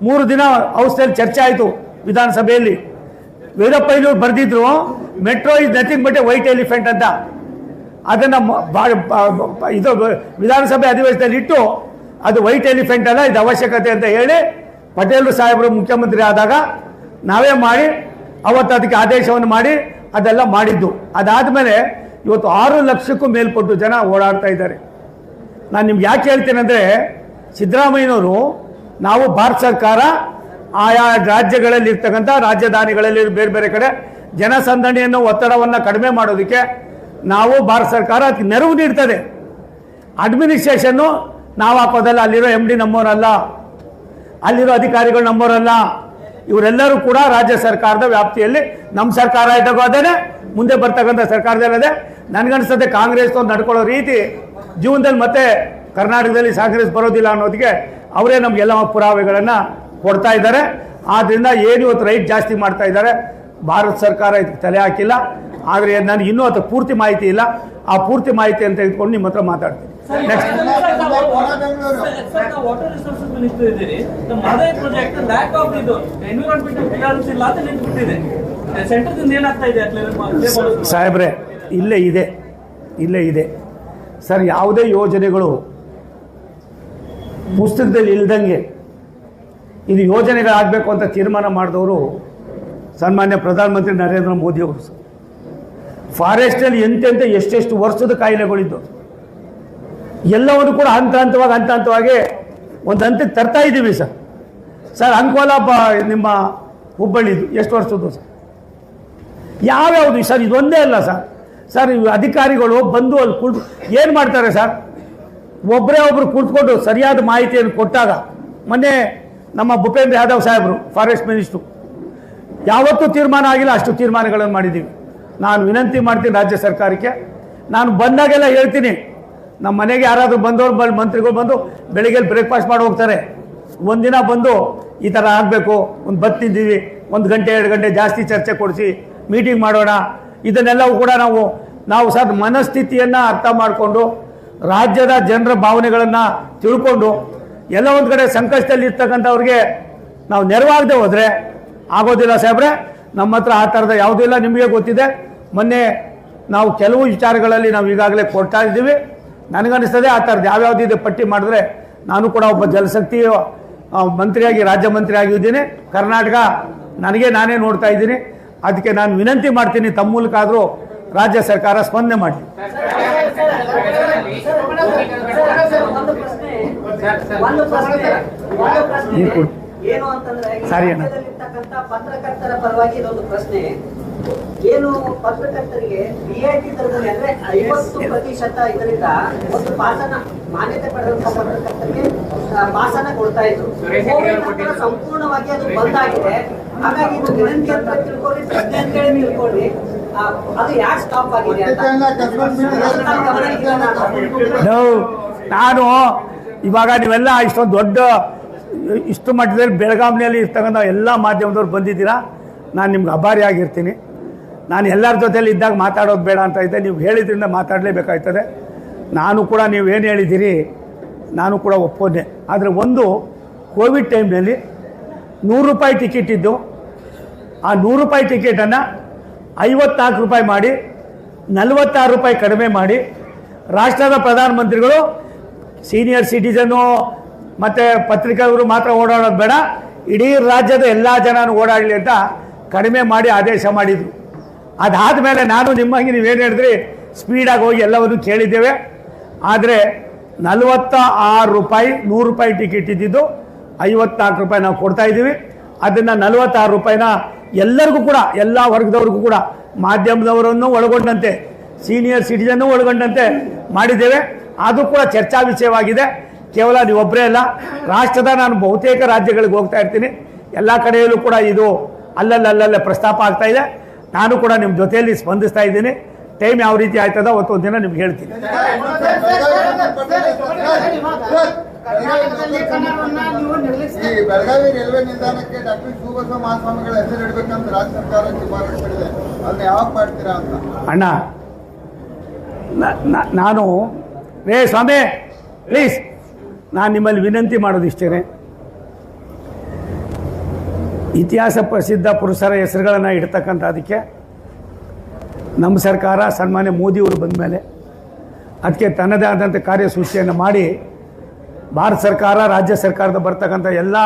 3 ದಿನ ಹೌಸ್ನಲ್ಲಿ ಚರ್ಚೆ ಆಯಿತು ವಿಧಾನಸಭೆಯಲ್ಲಿ. ವೀರಪ್ಪಯ್ಯನವ್ರು ಬರೆದಿದ್ರು, metro is nothing but a white elephant ಅಂತ. ಅದನ್ನು ಇದು ವಿಧಾನಸಭೆ ಅಧಿವೇಶನದಲ್ಲಿ ಇಟ್ಟು ಅದು ವೈಟ್ ಎಲಿಫೆಂಟ್ ಅಲ್ಲ, ಇದು ಅವಶ್ಯಕತೆ ಅಂತ ಹೇಳಿ ಪಟೇಲ್ ಸಾಹೇಬರು ಮುಖ್ಯಮಂತ್ರಿ ಆದಾಗ ನಾವೇ ಮಾಡಿ ಅವತ್ತು ಅದಕ್ಕೆ ಆದೇಶವನ್ನು ಮಾಡಿ ಅದೆಲ್ಲ ಮಾಡಿದ್ದು. ಅದಾದಮೇಲೆ ಇವತ್ತು 6 ಲಕ್ಷಕ್ಕೂ ಮೇಲ್ಪಟ್ಟು ಜನ ಓಡಾಡ್ತಾ ಇದ್ದಾರೆ. ನಾನು ನಿಮ್ಗೆ ಯಾಕೆ ಹೇಳ್ತೇನೆ ಅಂದರೆ, ಸಿದ್ದರಾಮಯ್ಯನವರು ನಾವು ಭಾರತ ಸರ್ಕಾರ ಆಯಾ ರಾಜ್ಯಗಳಲ್ಲಿ ಇರ್ತಕ್ಕಂಥ ರಾಜಧಾನಿಗಳಲ್ಲಿ ಬೇರೆ ಕಡೆ ಜನಸಂದಣಿಯನ್ನು ಒತ್ತಡವನ್ನು ಕಡಿಮೆ ಮಾಡೋದಕ್ಕೆ ನಾವು ಭಾರತ ಸರ್ಕಾರ ಅದಕ್ಕೆ ನೆರವು ನೀಡ್ತದೆ. ಅಡ್ಮಿನಿಸ್ಟ್ರೇಷನ್ನು ನಾವು ಹಾಕೋದಲ್ಲ, ಅಲ್ಲಿರೋ MD ನಮ್ಮವರಲ್ಲ, ಅಲ್ಲಿರೋ ಅಧಿಕಾರಿಗಳು ನಮ್ಮವರಲ್ಲ. ಇವರೆಲ್ಲರೂ ಕೂಡ ರಾಜ್ಯ ಸರ್ಕಾರದ ವ್ಯಾಪ್ತಿಯಲ್ಲಿ ನಮ್ಮ ಸರ್ಕಾರ ಇದ್ದಾಗೋ ಅದೇನೆ, ಮುಂದೆ ಬರ್ತಕ್ಕಂಥ ಸರ್ಕಾರದಲ್ಲದೆ. ನನಗನ್ನಿಸ್ತದೆ ಕಾಂಗ್ರೆಸ್ನವ್ರು ನಡ್ಕೊಳ್ಳೋ ರೀತಿ ಜೀವನದಲ್ಲಿ ಮತ್ತೆ ಕರ್ನಾಟಕದಲ್ಲಿ ಕಾಂಗ್ರೆಸ್ ಬರೋದಿಲ್ಲ ಅನ್ನೋದಕ್ಕೆ ಅವರೇ ನಮಗೆಲ್ಲ ಪುರಾವೆಗಳನ್ನು ಕೊಡ್ತಾ ಇದ್ದಾರೆ. ಆದ್ದರಿಂದ ಏನು ಇವತ್ತು ರೈಟ್ ಜಾಸ್ತಿ ಮಾಡ್ತಾ ಇದ್ದಾರೆ, ಭಾರತ ಸರ್ಕಾರ ಇದಕ್ಕೆ ತಲೆ ಹಾಕಿಲ್ಲ. ಆದರೆ ನನಗೆ ಇನ್ನೂ ಅದು ಪೂರ್ತಿ ಮಾಹಿತಿ ಇಲ್ಲ. ಆ ಪೂರ್ತಿ ಮಾಹಿತಿ ಅಂತ ತೆಗೆದುಕೊಂಡು ನಿಮ್ಮ ಹತ್ರ ಮಾತಾಡ್ತೀನಿ. ನೆಕ್ಸ್ಟ್ ಸಾಹೇಬ್ರೆ, ಇಲ್ಲೇ ಇದೆ ಸರ್. ಯಾವುದೇ ಯೋಜನೆಗಳು ಪುಸ್ತಕದಲ್ಲಿ ಇಲ್ದಂಗೆ ಇದು ಯೋಜನೆಗಳಾಗಬೇಕು ಅಂತ ತೀರ್ಮಾನ ಮಾಡಿದವರು ಸನ್ಮಾನ್ಯ ಪ್ರಧಾನಮಂತ್ರಿ ನರೇಂದ್ರ ಮೋದಿಯವರು. ಫಾರೆಸ್ಟಲ್ಲಿ ಎಂತೆಂಥ ಎಷ್ಟೆಷ್ಟು ವರ್ಷದ ಕಾಯಿಲೆಗಳಿದ್ದು ಎಲ್ಲವನ್ನು ಕೂಡ ಹಂತ ಹಂತವಾಗಿ ಒಂದು ಹಂತಕ್ಕೆ ತರ್ತಾ ಇದ್ದೀವಿ ಸರ್. ಅಂಕೋಲ ನಿಮ್ಮ ಹುಬ್ಬಳ್ಳಿದು ಎಷ್ಟು ವರ್ಷದ್ದು ಸರ್? ಯಾವ್ಯಾವುದು ಸರ್? ಇದೊಂದೇ ಅಲ್ಲ ಸರ್ ಇವು ಅಧಿಕಾರಿಗಳು ಬಂದು ಅಲ್ಲಿ ಕುಳಿತು ಏನು ಮಾಡ್ತಾರೆ ಸರ್? ಒಬ್ಬರೇ ಒಬ್ಬರು ಕುಳಿತುಕೊಂಡು ಸರಿಯಾದ ಮಾಹಿತಿಯನ್ನು ಕೊಟ್ಟಾಗ, ಮೊನ್ನೆ ನಮ್ಮ ಭೂಪೇಂದ್ರ ಯಾದವ್ ಸಾಹೇಬರು ಫಾರೆಸ್ಟ್ ಮಿನಿಸ್ಟ್ರು, ಯಾವತ್ತೂ ತೀರ್ಮಾನ ಆಗಿಲ್ಲ, ಅಷ್ಟು ತೀರ್ಮಾನಗಳನ್ನು ಮಾಡಿದ್ದೀವಿ. ನಾನು ವಿನಂತಿ ಮಾಡ್ತೀನಿ ರಾಜ್ಯ ಸರ್ಕಾರಕ್ಕೆ, ನಾನು ಬಂದಾಗೆಲ್ಲ ಹೇಳ್ತೀನಿ, ನಮ್ಮ ಮನೆಗೆ ಯಾರಾದರೂ ಬಂದವರು ಮಂತ್ರಿಗಳು ಬಂದು ಬೆಳಿಗ್ಗೆ ಬ್ರೇಕ್ಫಾಸ್ಟ್ ಮಾಡಿ ಹೋಗ್ತಾರೆ. ಒಂದಿನ ಬಂದು ಈ ಥರ ಆಗಬೇಕು, ಒಂದು ಬತ್ತು ತಿಂದೀವಿ, 1 ಗಂಟೆ 2 ಗಂಟೆ ಜಾಸ್ತಿ ಚರ್ಚೆ ಕೊಡಿಸಿ ಮೀಟಿಂಗ್ ಮಾಡೋಣ. ಇದನ್ನೆಲ್ಲವೂ ಕೂಡ ನಾವು ಸರ್ ಮನಸ್ಥಿತಿಯನ್ನು ಅರ್ಥ ಮಾಡಿಕೊಂಡು, ರಾಜ್ಯದ ಜನರ ಭಾವನೆಗಳನ್ನು ತಿಳ್ಕೊಂಡು, ಎಲ್ಲ ಒಂದು ಕಡೆ ಸಂಕಷ್ಟದಲ್ಲಿ ಇರ್ತಕ್ಕಂಥವ್ರಿಗೆ ನಾವು ನೆರವಾಗದೆ ಹೋದರೆ ಆಗೋದಿಲ್ಲ ಸಾಹೇಬ್ರೆ. ನಮ್ಮ ಹತ್ರ ಆ ಥರದ ಯಾವುದೂ ಇಲ್ಲ, ನಿಮಗೆ ಗೊತ್ತಿದೆ. ಮೊನ್ನೆ ನಾವು ಕೆಲವು ವಿಚಾರಗಳಲ್ಲಿ ನಾವು ಈಗಾಗಲೇ ಕೊಡ್ತಾ ಇದ್ದೀವಿ. ನನಗನ್ನಿಸ್ತದೆ ಆ ಥರದ್ದು ಯಾವ್ಯಾವುದಿದೆ ಪಟ್ಟಿ ಮಾಡಿದ್ರೆ, ನಾನು ಕೂಡ ಒಬ್ಬ ಜಲಶಕ್ತಿ ಮಂತ್ರಿಯಾಗಿ ರಾಜ್ಯ ಮಂತ್ರಿ ಆಗಿದ್ದೀನಿ. ಕರ್ನಾಟಕ ನಾನೇ ನೋಡ್ತಾ ಇದ್ದೀನಿ. ಅದಕ್ಕೆ ನಾನು ವಿನಂತಿ ಮಾಡ್ತೀನಿ, ತಮ್ಮ ಮೂಲಕ ಆದರೂ ರಾಜ್ಯ ಸರ್ಕಾರ ಸ್ಪಂದನೆ ಮಾಡಿ. ಏನು ಅಂತಂದ್ರೆ ಪತ್ರಕರ್ತರ ಪರವಾಗಿ ಇದೊಂದು ಪ್ರಶ್ನೆ. ಏನು ಪತ್ರಕರ್ತರಿಗೆ ರಿಯಾಯಿತಿ ದರದಲ್ಲಿ ಅಂದ್ರೆ 50% ಇದರಿಂದ ಒಂದು ಪಾಸನ ಮಾನ್ಯತೆ ಪಡೆದಂತ ಪತ್ರಕರ್ತರಿಗೆ ಪಾಸನ ಕೊಡ್ತಾ ಇದ್ರು. ಸಂಪೂರ್ಣವಾಗಿ ಅದು ಬಂದಾಗಿದೆ. ಹಾಗಾಗಿ ಇದು ವಿನಂತಿ ಅಂತ ತಿಳ್ಕೊಳ್ಳಿ, ಪ್ರಶ್ನೆ ಅಂತ ಹೇಳಿ ತಿಳ್ಕೊಳ್ಳಿ, ಅದು ಯಾಕೆ ಸ್ಟಾಪ್ ಆಗಿದೆ ಅಂತ. ನಾನು ಇವಾಗ ನೀವೆಲ್ಲ ಇಷ್ಟು ಮಟ್ಟದಲ್ಲಿ ಬೆಳಗಾವಿನಲ್ಲಿ ಇರ್ತಕ್ಕಂಥ ಎಲ್ಲ ಮಾಧ್ಯಮದವ್ರು ಬಂದಿದ್ದೀರಾ, ನಾನು ನಿಮ್ಗೆ ಆಭಾರಿಯಾಗಿರ್ತೀನಿ. ನಾನು ಎಲ್ಲರ ಜೊತೆಯಲ್ಲಿ ಇದ್ದಾಗ ಮಾತಾಡೋದು ಬೇಡ ಅಂತ ಇದ್ದೆ, ನೀವು ಹೇಳಿದ್ರಿಂದ ಮಾತಾಡಲೇಬೇಕಾಯ್ತದೆ. ನಾನು ಕೂಡ ನೀವು ಏನು ಹೇಳಿದ್ದೀರಿ ನಾನು ಕೂಡ ಒಪ್ಪೋದೆ. ಆದರೆ ಒಂದು ಕೋವಿಡ್ ಟೈಮ್ನಲ್ಲಿ 100 ರೂಪಾಯಿ ಟಿಕೆಟ್ ಇದ್ದು, ಆ 100 ರೂಪಾಯಿ ಟಿಕೆಟನ್ನು 54 ರೂಪಾಯಿ ಮಾಡಿ 46 ರೂಪಾಯಿ ಕಡಿಮೆ ಮಾಡಿ, ರಾಷ್ಟ್ರದ ಪ್ರಧಾನಮಂತ್ರಿಗಳು ಸೀನಿಯರ್ ಸಿಟಿಜನ್ನು ಮತ್ತು ಪತ್ರಿಕೆಯವರು ಮಾತ್ರ ಓಡಾಡೋದು ಬೇಡ, ಇಡೀ ರಾಜ್ಯದ ಎಲ್ಲ ಜನನೂ ಓಡಾಡಲಿ ಅಂತ ಕಡಿಮೆ ಮಾಡಿ ಆದೇಶ ಮಾಡಿದರು. ಅದಾದ ಮೇಲೆ ನಾನು ನಿಮ್ಮಂಗೆ ನೀವೇನು ಹೇಳಿದ್ರಿ ಸ್ಪೀಡಾಗಿ ಹೋಗಿ ಎಲ್ಲವನ್ನು ಕೇಳಿದ್ದೇವೆ. ಆದರೆ 46 ರೂಪಾಯಿ 100 ರೂಪಾಯಿ ಟಿಕೆಟ್ ಇದ್ದಿದ್ದು 54 ರೂಪಾಯಿ ನಾವು ಕೊಡ್ತಾಯಿದ್ದೀವಿ. ಅದನ್ನು 46 ರೂಪಾಯಿನ ಎಲ್ಲರಿಗೂ ಕೂಡ, ಎಲ್ಲ ವರ್ಗದವ್ರಿಗೂ ಕೂಡ, ಮಾಧ್ಯಮದವರನ್ನು ಒಳಗೊಂಡಂತೆ, ಸೀನಿಯರ್ ಸಿಟಿಜನ್ನು ಒಳಗೊಂಡಂತೆ ಮಾಡಿದ್ದೇವೆ. ಅದು ಕೂಡ ಚರ್ಚಾ ವಿಷಯವಾಗಿದೆ. ಕೇವಲ ನೀವೊಬ್ಬರೇ ಅಲ್ಲ, ರಾಷ್ಟ್ರದ ನಾನು ಬಹುತೇಕ ರಾಜ್ಯಗಳಿಗೆ ಹೋಗ್ತಾ ಇರ್ತೀನಿ, ಎಲ್ಲ ಕಡೆಯಲ್ಲೂ ಕೂಡ ಇದು ಅಲ್ಲಲ್ಲೇ ಪ್ರಸ್ತಾಪ ಆಗ್ತಾ ಇದೆ. ನಾನು ಕೂಡ ನಿಮ್ಮ ಜೊತೆಯಲ್ಲಿ ಸ್ಪಂದಿಸ್ತಾ ಇದ್ದೀನಿ. ಟೈಮ್ ಯಾವ ರೀತಿ ಆಯ್ತದ ಅವತ್ತೊಂದು ದಿನ ನಿಮ್ಗೆ ಹೇಳ್ತೀನಿ. ಬೆಳಗಾವಿ ರೈಲ್ವೆ ನಿಲ್ದಾಣಕ್ಕೆ ಡಾಕ್ಟರ್ ಶಿವಬಸವ ಮಹಾಸ್ವಾಮಿಗಳ ಹೆಸರು ಇಡಬೇಕಂತ ರಾಜ್ಯ ಸರ್ಕಾರ ಶಿಫಾರಸು ಮಾಡಿದೆ, ಅದನ್ನ ಯಾವಾಗ ಮಾಡ್ತೀರಾ ಅಂತ. ಅಣ್ಣ, ನಾನು ಸ್ವಾಮಿ ಪ್ಲೀಸ್, ನಾನು ನಿಮ್ಮಲ್ಲಿ ವಿನಂತಿ ಮಾಡೋದಿಷ್ಟೇ, ಇತಿಹಾಸ ಪ್ರಸಿದ್ಧ ಪುರುಷರ ಹೆಸರುಗಳನ್ನು ಇಡ್ತಕ್ಕಂಥ ಅದಕ್ಕೆ ನಮ್ಮ ಸರ್ಕಾರ ಸನ್ಮಾನ್ಯ ಮೋದಿಯವರು ಬಂದ ಮೇಲೆ ಅದಕ್ಕೆ ತನ್ನದೇ ಆದಂಥ ಕಾರ್ಯಸೂಚಿಯನ್ನು ಮಾಡಿ ಭಾರತ ಸರ್ಕಾರ, ರಾಜ್ಯ ಸರ್ಕಾರದ ಬರ್ತಕ್ಕಂಥ ಎಲ್ಲ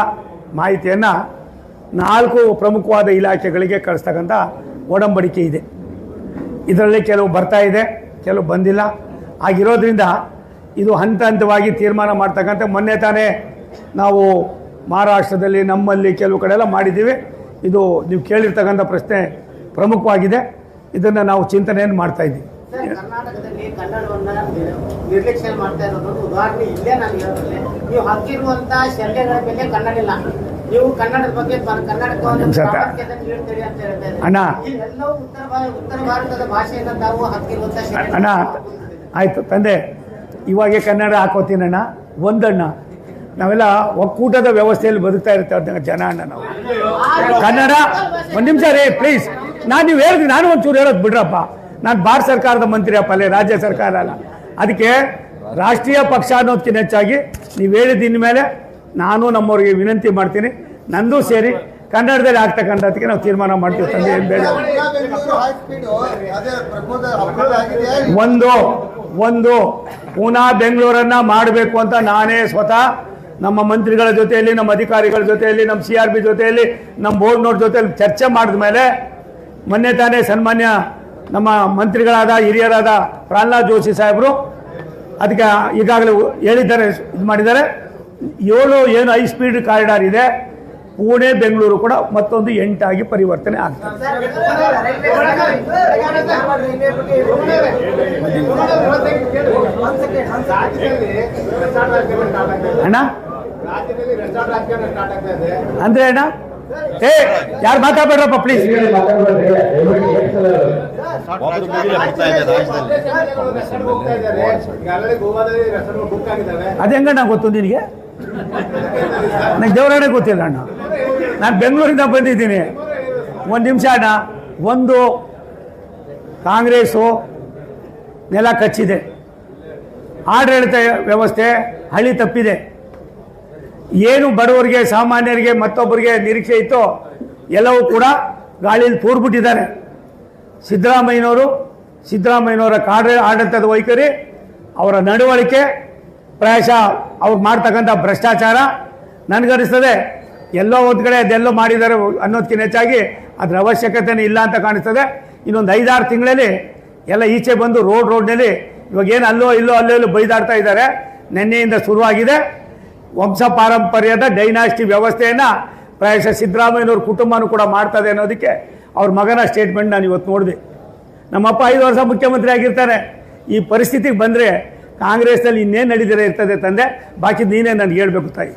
ಮಾಹಿತಿಯನ್ನು 4 ಪ್ರಮುಖವಾದ ಇಲಾಖೆಗಳಿಗೆ ಕಳಿಸ್ತಕ್ಕಂಥ ಒಡಂಬಡಿಕೆ ಇದೆ. ಇದರಲ್ಲಿ ಕೆಲವು ಬರ್ತಾ ಇದೆ, ಕೆಲವು ಬಂದಿಲ್ಲ. ಆಗಿರೋದ್ರಿಂದ ಇದು ಹಂತ ಹಂತವಾಗಿ ತೀರ್ಮಾನ ಮಾಡ್ತಕ್ಕಂಥ, ಮೊನ್ನೆ ತಾನೇ ನಾವು ಮಹಾರಾಷ್ಟ್ರದಲ್ಲಿ ನಮ್ಮಲ್ಲಿ ಕೆಲವು ಕಡೆ ಎಲ್ಲ ಮಾಡಿದ್ದೀವಿ. ಇದು ನೀವು ಕೇಳಿರ್ತಕ್ಕಂಥ ಪ್ರಶ್ನೆ ಪ್ರಮುಖವಾಗಿದೆ. ಇದನ್ನು ನಾವು ಚಿಂತನೆಯನ್ನು ಮಾಡ್ತಾ ಇದ್ದೀವಿ. ಕರ್ನಾಟಕದಲ್ಲಿ ಕನ್ನಡವನ್ನ ನಿರ್ಲಕ್ಷ್ಯ ಮಾಡ್ತಾ ಇರೋದು ಉದಾಹರಣೆ ಇಲ್ಲೇ ನಾನು ಹೇಳೋದಿಲ್ಲ. ನೀವು ಹಾಕಿರುವಂತಹ ಶಲ್ಯಗಳ ಮೇಲೆ ಕನ್ನಡ ಇಲ್ಲ, ನೀವು ಕನ್ನಡದ ಬಗ್ಗೆ ಕರ್ನಾಟಕವನ್ನು ನೀಡ್ತೀರಿ ಅಂತ ಹೇಳ್ತಾ ಇದ್ದಾರೆ. ಅಣ್ಣ, ಎಲ್ಲವೂ ಉತ್ತರ ಭಾರತದ ಭಾಷೆಯನ್ನು ತಾವು ಹಾಕಿರುವಂತಹ ಅಣ್ಣ ಆಯಿತು ತಂದೆ, ಇವಾಗೆ ಕನ್ನಡ ಹಾಕೋತೀನಣ್ಣ. ಒಂದಣ್ಣ, ನಾವೆಲ್ಲ ಒಕ್ಕೂಟದ ವ್ಯವಸ್ಥೆಯಲ್ಲಿ ಬದುಕ್ತಾ ಇರ್ತಾ ಜನ ಅಣ್ಣ ನಾವು. ಕನ್ನಡ ಒಂದು ನಿಮಿಷ ರೀ ಪ್ಲೀಸ್, ನೀವು ಹೇಳ್ತೀನಿ, ನಾನು ಒಂಚೂರು ಹೇಳೋದು ಬಿಡ್ರಪ್ಪ. ನಾನು ಭಾರತ ಸರ್ಕಾರದ ಮಂತ್ರಿ ಅಪ್ಪ, ಅಲ್ಲೇ ರಾಜ್ಯ ಸರ್ಕಾರ ಅಲ್ಲ. ಅದಕ್ಕೆ ರಾಷ್ಟ್ರೀಯ ಪಕ್ಷ ಅನ್ನೋದಕ್ಕಿಂತ ಹೆಚ್ಚಾಗಿ ನೀವು ಹೇಳಿದ ಮೇಲೆ ನಾನು ನಮ್ಮವ್ರಿಗೆ ವಿನಂತಿ ಮಾಡ್ತೀನಿ, ನಂದು ಸೇರಿ ಕನ್ನಡದಲ್ಲಿ ಆಗ್ತಕ್ಕಂಥದಕ್ಕೆ ನಾವು ತೀರ್ಮಾನ ಮಾಡ್ತೀವಿ ತಂದೆ. ಏನು ಬೇಡ, ಒಂದು ಪುನಃ ಬೆಂಗಳೂರನ್ನು ಮಾಡಬೇಕು ಅಂತ ನಾನೇ ಸ್ವತಃ ನಮ್ಮ ಮಂತ್ರಿಗಳ ಜೊತೆಯಲ್ಲಿ, ನಮ್ಮ ಅಧಿಕಾರಿಗಳ ಜೊತೆಯಲ್ಲಿ, ನಮ್ಮ CRB ಜೊತೆಯಲ್ಲಿ, ನಮ್ಮ ಬೋರ್ಡ್ನವ್ರ ಜೊತೆಯಲ್ಲಿ ಚರ್ಚೆ ಮಾಡಿದ ಮೇಲೆ ಮೊನ್ನೆ ತಾನೇ ಸನ್ಮಾನ್ಯ ನಮ್ಮ ಮಂತ್ರಿಗಳಾದ ಹಿರಿಯರಾದ ಪ್ರಹ್ಲಾದ್ ಜೋಶಿ ಸಾಹೇಬರು ಅದಕ್ಕೆ ಈಗಾಗಲೇ ಹೇಳಿದ್ದಾರೆ, ಇದು ಮಾಡಿದ್ದಾರೆ. 7 ಏನು ಹೈ ಸ್ಪೀಡ್ ಕಾರಿಡಾರ್ ಇದೆ, ಪುಣೆ ಬೆಂಗಳೂರು ಕೂಡ ಮತ್ತೊಂದು 8 ಆಗಿ ಪರಿವರ್ತನೆ ಆಗ್ತದೆ. ಅಣ್ಣ ಅಂದ್ರೆ ಅಣ್ಣ ಯಾರು ಮಾತಾಡ್ಬೇಡ್ರಪ್ಪ ಪ್ಲೀಸ್. ಅದೇ ಹೆಂಗಣ್ಣ ಗೊತ್ತು ನಿನಗೆ? ನಂಗೆ ದೇವರಾಣೆ ಗೊತ್ತಿಲ್ಲ ಅಣ್ಣ. ನಾನು ಬೆಂಗಳೂರಿಂದ ಬಂದಿದ್ದೀನಿ. ಒಂದು ನಿಮಿಷ ಅಣ್ಣ. ಒಂದು ಕಾಂಗ್ರೆಸ್ಸು ನೆಲ ಕಚ್ಚಿದೆ, ಆಡಳಿತ ವ್ಯವಸ್ಥೆ ಹಳಿ ತಪ್ಪಿದೆ. ಏನು ಬಡವರಿಗೆ ಸಾಮಾನ್ಯರಿಗೆ ಮತ್ತೊಬ್ಬರಿಗೆ ನಿರೀಕ್ಷೆ ಇತ್ತು ಎಲ್ಲವೂ ಕೂಡ ಗಾಳಿಯಲ್ಲಿ ತೂರ್ಬಿಟ್ಟಿದ್ದಾರೆ. ಸಿದ್ದರಾಮಯ್ಯನವರ ಆಡಳಿತದ ವೈಖರಿ, ಅವರ ನಡವಳಿಕೆ, ಪ್ರಾಯಶಃ ಅವ್ರು ಮಾಡ್ತಕ್ಕಂಥ ಭ್ರಷ್ಟಾಚಾರ ನನಗನ್ನಿಸ್ತದೆ ಎಲ್ಲೋ ಒಂದು ಕಡೆ ಅದೆಲ್ಲೋ ಮಾಡಿದ್ದಾರೆ ಅನ್ನೋದಕ್ಕಿಂತ ಹೆಚ್ಚಾಗಿ ಅದರ ಅವಶ್ಯಕತೆನೇ ಇಲ್ಲ ಅಂತ ಕಾಣಿಸ್ತದೆ. ಇನ್ನೊಂದು 5-6 ತಿಂಗಳಲ್ಲಿ ಎಲ್ಲ ಈಚೆ ಬಂದು ರೋಡ್ನಲ್ಲಿ ಇವಾಗೇನು ಅಲ್ಲೋ ಇಲ್ಲೋ ಬೈದಾಡ್ತಾ ಇದ್ದಾರೆ. ನಿನ್ನೆಯಿಂದ ಶುರುವಾಗಿದೆ ವಂಶ ಪಾರಂಪರ್ಯದ ಡೈನಾಸ್ಟಿ ವ್ಯವಸ್ಥೆಯನ್ನು ಪ್ರಾಯಶಃ ಸಿದ್ದರಾಮಯ್ಯನವ್ರ ಕುಟುಂಬನೂ ಕೂಡ ಮಾಡ್ತದೆ ಅನ್ನೋದಕ್ಕೆ ಅವ್ರ ಮಗನ ಸ್ಟೇಟ್ಮೆಂಟ್ ನಾನು ಇವತ್ತು ನೋಡಿದೆ. ನಮ್ಮಪ್ಪ 5 ವರ್ಷ ಮುಖ್ಯಮಂತ್ರಿ ಆಗಿರ್ತಾರೆ. ಈ ಪರಿಸ್ಥಿತಿಗೆ ಬಂದರೆ ಕಾಂಗ್ರೆಸ್ನಲ್ಲಿ ಇನ್ನೇನು ನಡೀದಿರ ಇರ್ತದೆ ತಂದೆ, ಬಾಕಿ ನೀನೇ ನನಗೆ ಹೇಳ್ಬೇಕು ತಾಯಿ.